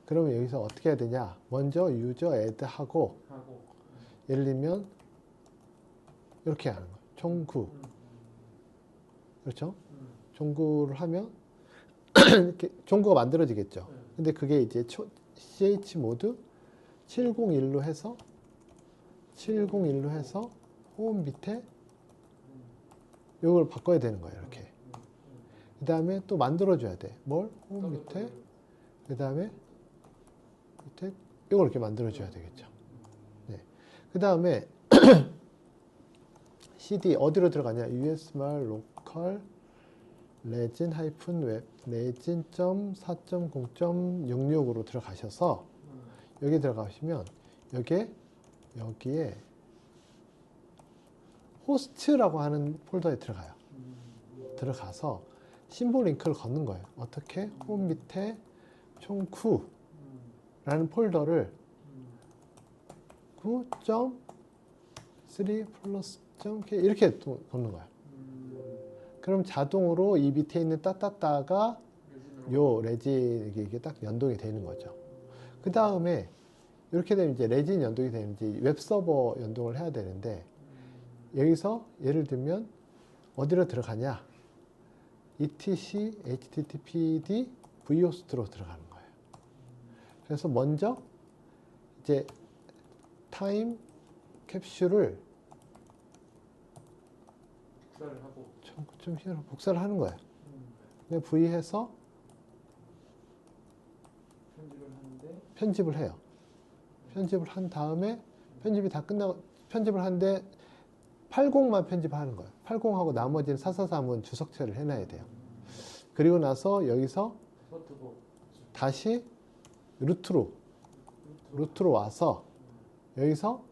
그러면 여기서 어떻게 해야 되냐? 먼저 user add 하고 예를 들면 이렇게 하는 거예요. 종구. 그렇죠? 종구를 하면 이렇게 종구가 만들어지겠죠. 근데 그게 이제 ch 모드 701로 해서 홈 밑에 이걸 바꿔야 되는 거예요. 이렇게. 그 다음에 또 만들어줘야 돼. 뭘? 홈 밑에. 그 다음에 밑에 이걸 이렇게 만들어줘야 되겠죠. 네. 그 다음에 cd 어디로 들어가냐? usmar local legin -web legin.4.0.66으로 들어가셔서 여기 들어가시면 여기에 호스트라고 하는 폴더에 들어가요. 들어가서 심볼 링크를 걷는 거예요. 어떻게? 홈 밑에 총Q라는 폴더를 9.3 플러스 .k 이렇게 도는 거야. 그럼 자동으로 이 밑에 있는 따따따가 요 레진 이게 딱 연동이 되는 거죠. 그 다음에 이렇게 되면 이제 레진 연동이 되는지 웹서버 연동을 해야 되는데 여기서 예를 들면 어디로 들어가냐? etc httpd vhost로 들어가는 거예요. 그래서 먼저 이제 타임 캡슐을 복사를 하고 좀 복사를 하는 거예요. V 해서 편집을 하는데 편집을 해요. 편집을 한 다음에 편집이 다 끝나고 편집을 하는데 80만 편집하는 거예요. 80하고 나머지는 443은 주석체를 해놔야 돼요. 그리고 나서 여기서 서트고 다시 루트로 와서 여기서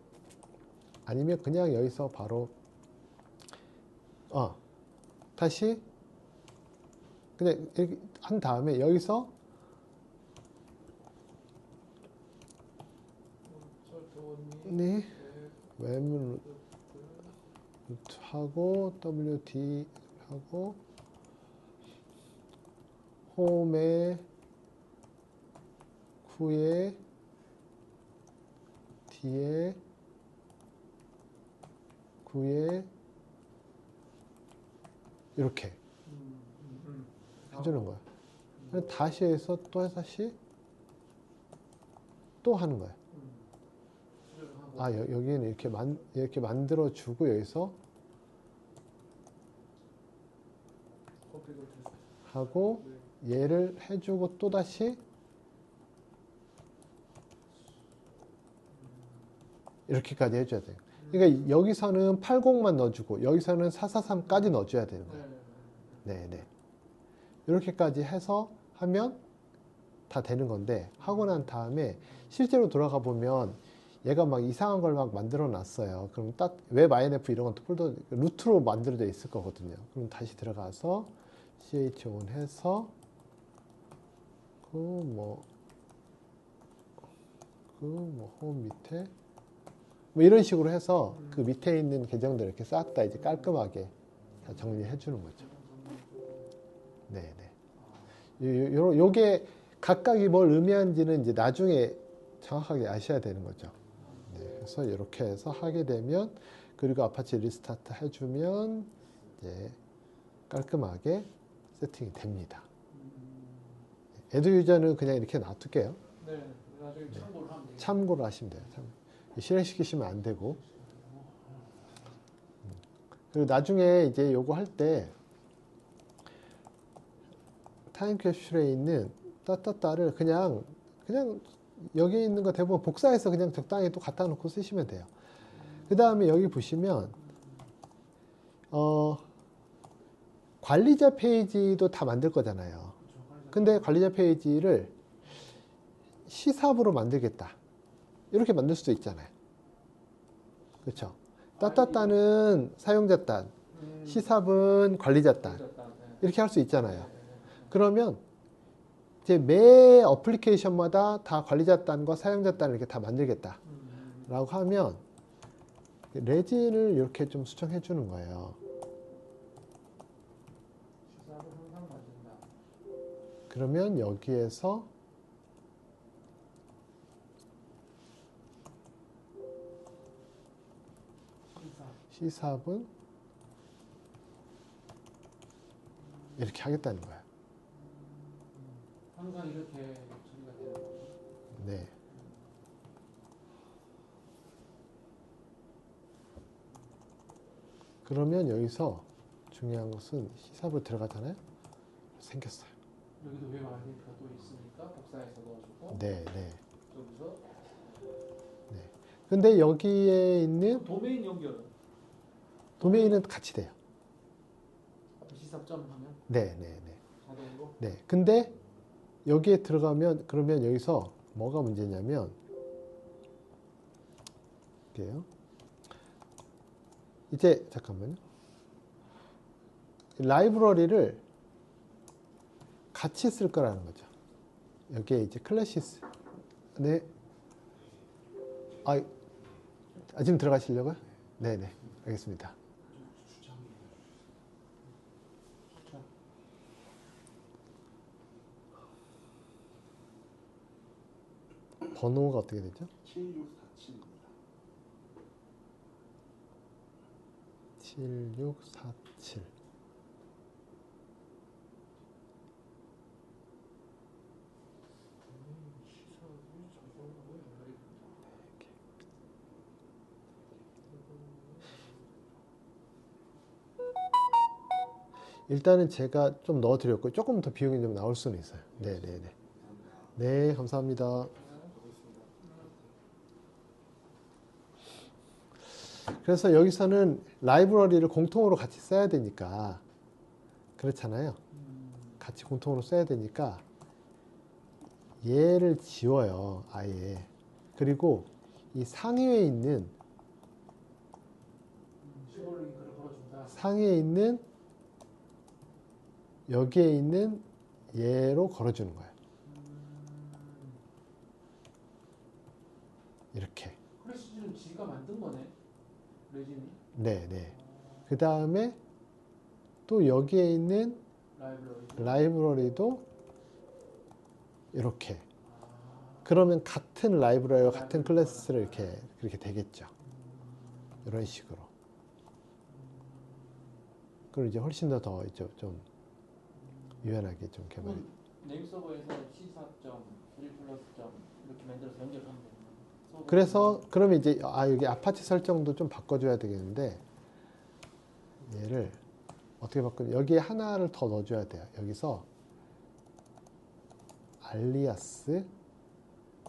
아니면 그냥 여기서 바로 다시 그냥 이렇게 한 다음에 여기서 네 웹 루트하고 wd 하고 홈에 Q에 D에 Q에 이렇게 해주는 거야. 다시 해서 또 다시 또 하는 거야. 여기는 이렇게 만들어 주고 여기서 하고 얘를 해주고 또 다시 이렇게까지 해줘야 돼요. 그러니까 여기서는 80만 넣어주고 여기서는 443까지 넣어줘야 되는 거예요. 네네. 이렇게까지 해서 하면 다 되는 건데 하고 난 다음에 실제로 돌아가 보면 얘가 막 이상한 걸 막 만들어 놨어요. 그럼 딱 웹 INF 이런 것도 폴더 루트로 만들어져 있을 거거든요. 그럼 다시 들어가서 ch-on 해서 홈 밑에 뭐 이런 식으로 해서 그 밑에 있는 계정들 이렇게 싹 다 이제 깔끔하게 다 정리해 주는 거죠. 네네. 요게 각각이 뭘 의미하는지는 이제 나중에 정확하게 아셔야 되는 거죠. 네, 그래서 이렇게 해서 하게 되면 그리고 아파치 리스타트 해주면 이제 깔끔하게 세팅이 됩니다. 애드 유저는 그냥 이렇게 놔둘게요. 네, 나중에 참고를 하면 돼요. 참고를 하시면 돼요. 실행시키시면 안 되고. 그리고 나중에 이제 요거 할 때 타임 캡슐에 있는 따따따를 그냥 여기 있는 거 대부분 복사해서 그냥 적당히 또 갖다 놓고 쓰시면 돼요. 그 다음에 여기 보시면 관리자 페이지도 다 만들 거잖아요. 근데 관리자 페이지를 시삽으로 만들겠다. 이렇게 만들 수도 있잖아요. 그렇죠? 따따따는 사용자 단, 시삽은 관리자 단. 이렇게 할 수 있잖아요. 그러면 이제 매 어플리케이션마다 다 관리자 단과 사용자 단을 이렇게 다 만들겠다. 라고 하면 레진을 이렇게 좀 수정해 주는 거예요. 그러면 여기에서 C삽은 이렇게 하겠다는 거야. 항상 이렇게 처리가 되는 거죠. 네. 그러면 여기서 중요한 것은 C삽을 들어가잖아요. 생겼어요. 여기도 웹 ID가 또 있으니까 복사해서 넣어주고. 네, 네. 여기서 네. 근데 여기에 있는 도메인 연결은 도메인은 같이 돼요. 시삽점 하면 네, 네, 네. 자동으로. 네. 근데 여기에 들어가면 그러면 여기서 뭐가 문제냐면 이게요. 이제 잠깐만요. 라이브러리를 같이 쓸 거라는 거죠. 여기에 이제 클래시스. 네. 지금 들어가시려고요? 네네. 알겠습니다. 번호가 어떻게 되죠? 7647입니다. 7647. 일단은 제가 좀 넣어드렸고 조금 더 비용이 좀 나올 수는 있어요. 네네네. 네, 감사합니다. 그래서 여기서는 라이브러리를 공통으로 같이 써야 되니까 그렇잖아요. 같이 공통으로 써야 되니까 얘를 지워요. 아예. 그리고 이 상위에 있는 여기에 있는 얘로 걸어주는 거예요. 이렇게. 크래시는 지가 만든 거네. 레진이. 네네. 그 다음에 또 여기에 있는 라이브러리도 이렇게. 그러면 같은 라이브러리와 같은 클래스를 그렇게 되겠죠. 이런 식으로. 그리고 이제 훨씬 더 좀 유연하게 좀 개발이. 네임 서버에서 C4점, 3+점 이렇게 만들어서 연결하면 되는. 그래서 그러면 이제 여기 아파치 설정도 좀 바꿔줘야 되겠는데 얘를 어떻게 바꾸냐? 여기에 하나를 더 넣어줘야 돼요. 여기서 알리아스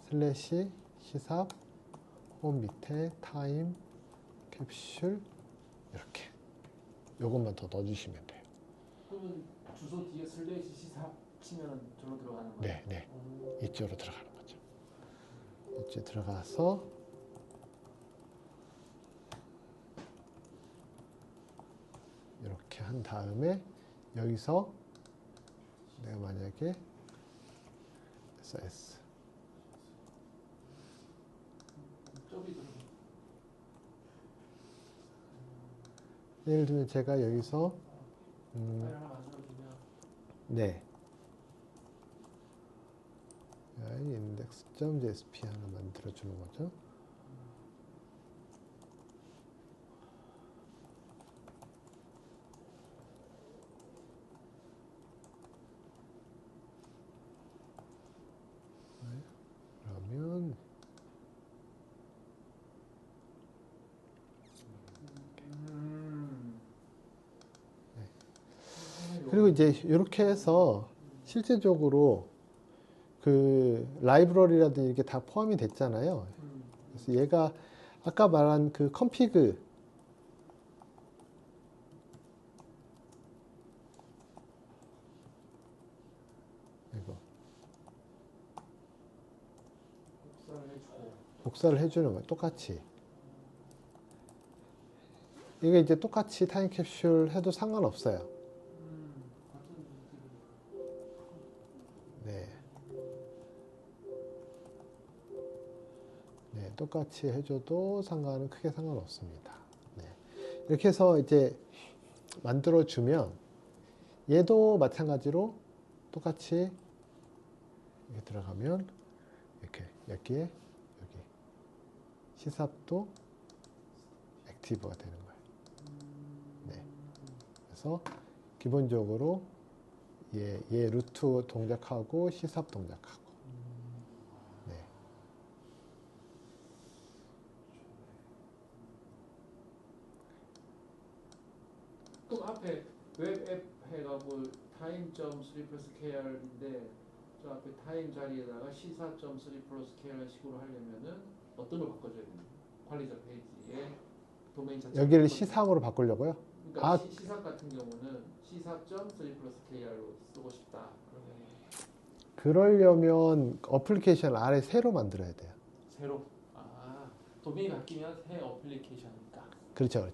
슬래시 시삽 홈 밑에 타임 캡슐 이렇게 요것만 더 넣어주시면 돼요. 그러면 주소 뒤에 슬래시 C4 치면 저로 들어가는 거예요? 네. 이쪽으로 들어가는 거죠. 이쪽에 들어가서 이렇게 한 다음에 여기서 내가 만약에 S 예를 들면 제가 여기서 네 index.jsp 하나 만들어 주는 거죠. 그러면 그리고 이제 이렇게 해서 실제적으로 그 라이브러리라든지 이렇게 다 포함이 됐잖아요. 그래서 얘가 아까 말한 그 컨피그 이거 복사를 해주는 거예요. 똑같이. 이게 이제 똑같이 타임캡슐 해도 상관없어요. 네, 똑같이 해줘도 크게 상관없습니다. 네. 이렇게 해서 이제 만들어주면 얘도 마찬가지로 똑같이 이렇게 들어가면 이렇게 여기에 여기 시삽도 액티브가 되는 거예요. 네. 그래서 기본적으로 얘 루트 동작하고 시삽 동작하고. 네. 그럼 앞에 웹앱 해가고 time.3+kr인데 저 앞에 타임 자리에다가 C4.3+kr 식으로 하려면은 어떤 걸 바꿔줘야 됩니까? 관리자 페이지에 도메인 자체 여기를 C3으로 바꾸려고요? 그러니까 C4 같은 경우는 C4.3+kr로 쓰고 싶다. 그러려면 어플리케이션 아래 새로 만들어야 돼요. 새로? 도메인이 바뀌면 새 어플리케이션이니까. 그렇죠.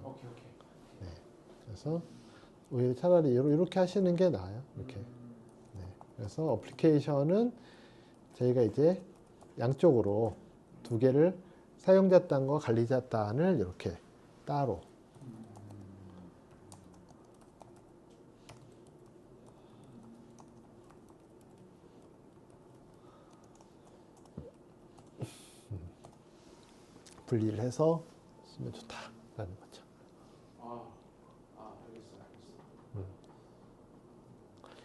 오케이. 네. 그래서 오히려 차라리 이렇게 하시는 게 나아요. 이렇게. 네. 그래서 어플리케이션은 저희가 이제 양쪽으로 두 개를 사용자 단과 관리자 단을 이렇게 따로 분리를 해서 쓰면 좋다라는 거죠. 알겠어.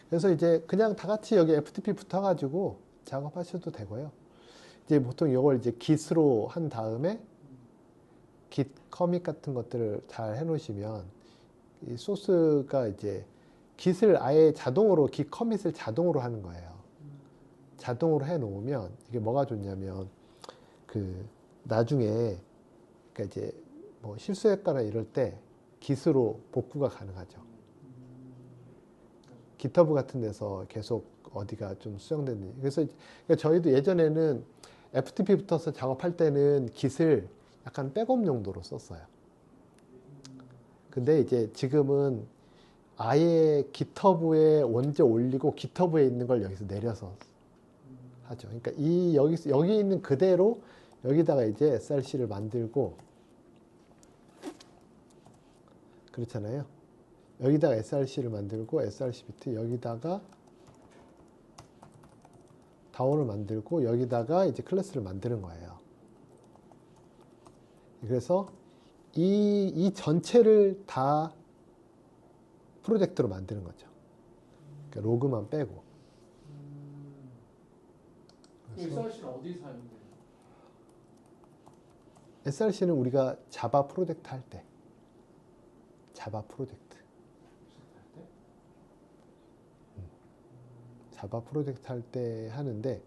그래서 이제 그냥 다 같이 여기 FTP 붙어가지고 작업하셔도 되고요. 이제 보통 이걸 이제 Git으로 한 다음에 Git 커밋 같은 것들을 잘 해놓으시면 이 소스가 이제 Git을 아예 자동으로 Git 커밋을 자동으로 하는 거예요. 자동으로 해놓으면 이게 뭐가 좋냐면 그 나중에 그러니까 이제 뭐 실수했거나 이럴 때 Git으로 복구가 가능하죠. GitHub 같은 데서 계속 어디가 좀 수정됐는지. 그래서 그러니까 저희도 예전에는 FTP 붙어서 작업할 때는 Git을 약간 백업 용도로 썼어요. 근데 이제 지금은 아예 GitHub에 먼저 올리고 GitHub에 있는 걸 여기서 내려서 하죠. 그러니까 여기 있는 그대로 여기다가 이제 SRC를 만들고 그렇잖아요. 여기다가 SRC를 만들고 SRC 비트 여기다가 다오를 만들고 여기다가 이제 클래스를 만드는 거예요. 그래서 이 전체를 다 프로젝트로 만드는 거죠. 그러니까 로그만 빼고. SRC는 어디 사용돼요? SRC는 우리가 자바 프로젝트 할 때. 자바 프로젝트. 자바 프로젝트 할 때 하는데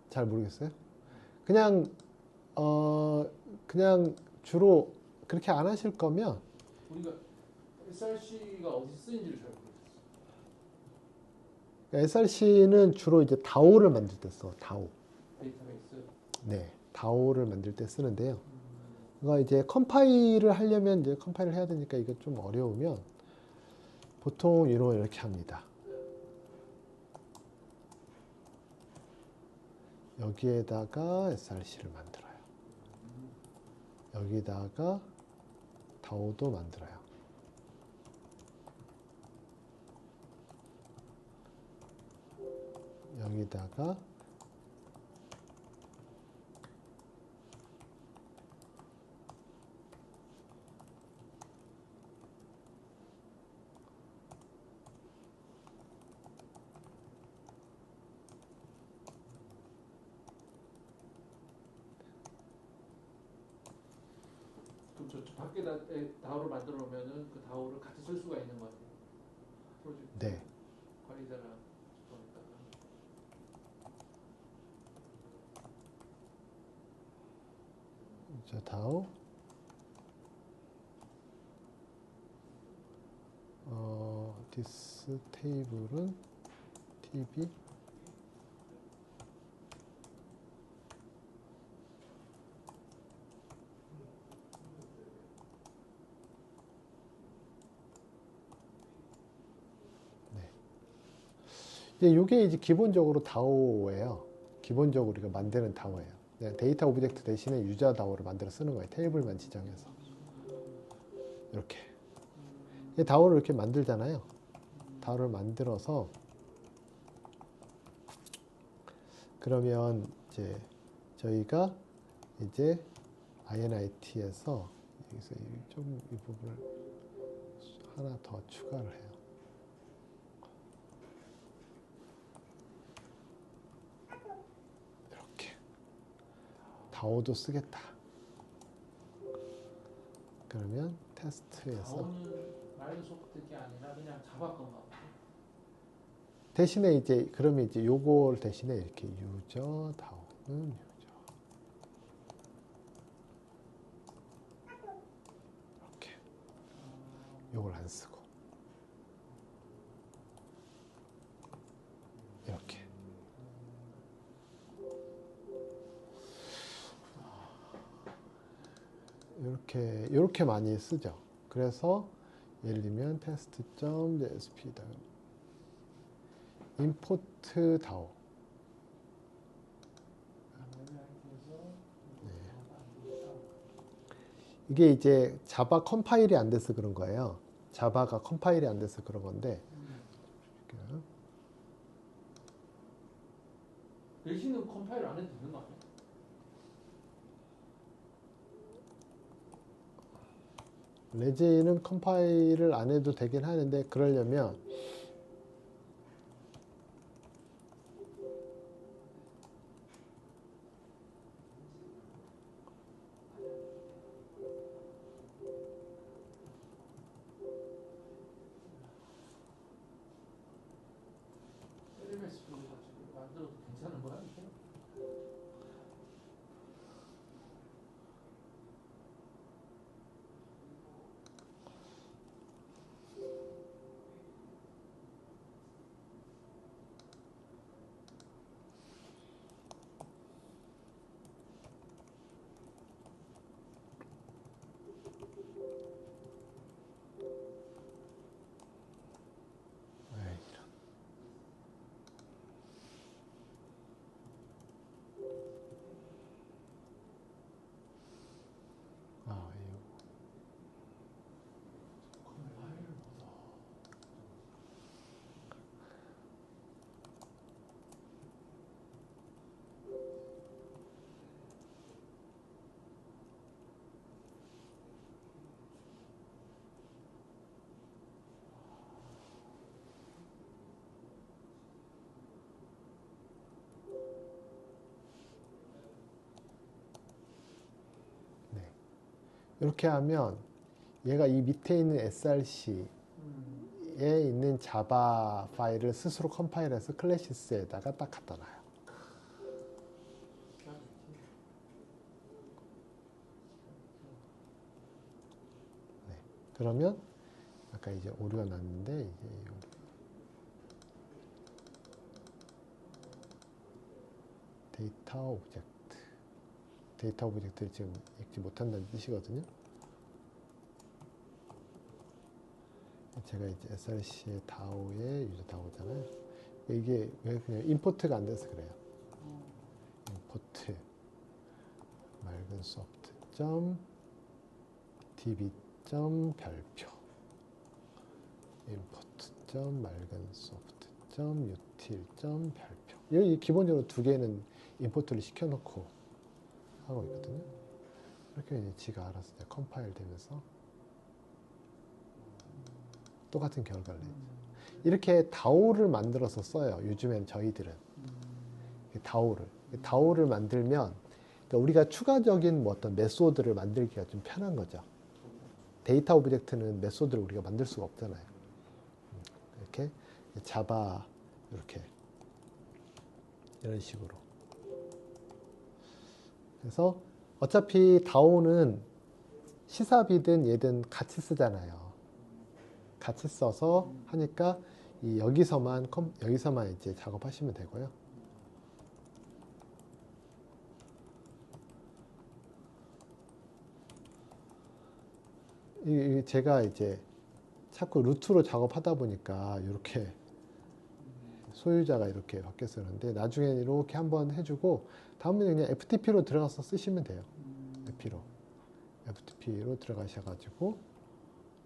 잘 모르겠어요. 그냥 그냥 주로 그렇게 안 하실 거면 우리가 SRC가 어디 쓰인지를 잘 모르겠어요. SRC는 주로 이제 다오를 만들 때 써. 다오. 데이터베이스. 네, 다오를 만들 때 쓰는데요. 그러니까 이제 컴파일을 하려면 이제 컴파일을 해야 되니까 이게 좀 어려우면 보통 이렇게 합니다. 여기에다가 SRC를 만들어요. 여기다가 다오도 만들어요. 여기다가 그럼 저 밖에다 다오를 만들어 놓으면은 그 다오를 같이 쓸 수가 있는 거예요. 프로젝트 네. 관리자랑 거기다가. 자, 다오 this 테이블은 tb 이게 이제 기본적으로 다오예요. 기본적으로 우리가 만드는 다오예요. 데이터 오브젝트 대신에 유저 다오를 만들어 쓰는 거예요. 테이블만 지정해서. 이렇게. 다오를 이렇게 만들잖아요. 다오를 만들어서 그러면 이제 저희가 이제 INIT에서 여기서 좀 이 부분을 하나 더 추가를 해요. 다오도 쓰겠다. 그러면 테스트에서 다오는 마이크로소프트 게 아니라 그냥 자바 건가 보죠. 대신에 이제 그러면 이제 요걸 대신에 이렇게 유저 다오는 유저 이렇게 요걸 안 쓰고 이렇게 많이 쓰죠. 그래서 예를 들면 test.jsp 임포트 다오. 이게 이제 자바 컴파일이 안 돼서 그런 거예요. 자바가 컴파일이 안 돼서 그런 건데. 내신은 컴파일 안 해도 되는 거 아니야? 레지는 컴파일을 안 해도 되긴 하는데, 그러려면 LMS 쪽에서 지금 만들어도 괜찮은 거야? 이게? 이렇게 하면 얘가 이 밑에 있는 src에 있는 자바 파일을 스스로 컴파일해서 클래시스에다가 딱 갖다 놔요. 네. 그러면 아까 이제 오류가 났는데 이제 데이터 오브젝트를 지금 읽지 못한다는 뜻이거든요. 제가 이제 src의 다오의 유저 다오잖아요. 이게 왜 그냥 임포트가 안 돼서 그래요. 임포트 맑은 소프트 db 별표 임포트 맑은 소프트 util 별표. 여기 기본적으로 두 개는 임포트를 시켜놓고 하고 있거든요. 이렇게 이제 지가 알아서 이제 컴파일 되면서 똑같은 결과를 내죠. 이렇게 다오를 만들어서 써요. 요즘엔 저희들은 다오를 만들면, 그러니까 우리가 추가적인 뭐 어떤 메소드를 만들기가 좀 편한 거죠. 데이터 오브젝트는 메소드를 우리가 만들 수가 없잖아요. 이렇게 자바 이렇게 이런 식으로. 그래서 어차피 다오는 시삽이든 얘든 같이 쓰잖아요. 같이 써서 하니까 여기서만 이제 작업하시면 되고요. 제가 이제 자꾸 루트로 작업하다 보니까 이렇게 소유자가 이렇게 바뀌었었는데, 나중에 이렇게 한번 해주고 다음에는 그냥 FTP로 들어가서 쓰시면 돼요. FTP로 들어가셔가지고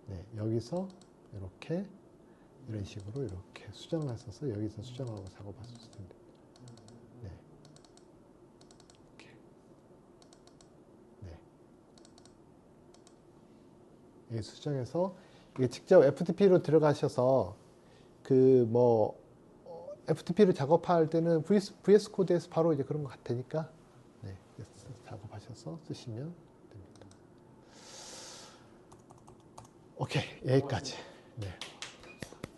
네, 여기서 이렇게 이런 식으로 이렇게 수정을 했어서 여기서 수정하고 작업하셨을 텐데, 네, 이렇게, 네, 이 수정해서 이게 직접 FTP로 들어가셔서 그 뭐 FTP를 작업할 때는 VS 코드에서 바로 이제 그런 것 같으니까 네, 작업하셔서 쓰시면 됩니다. 오케이, 여기까지. 네.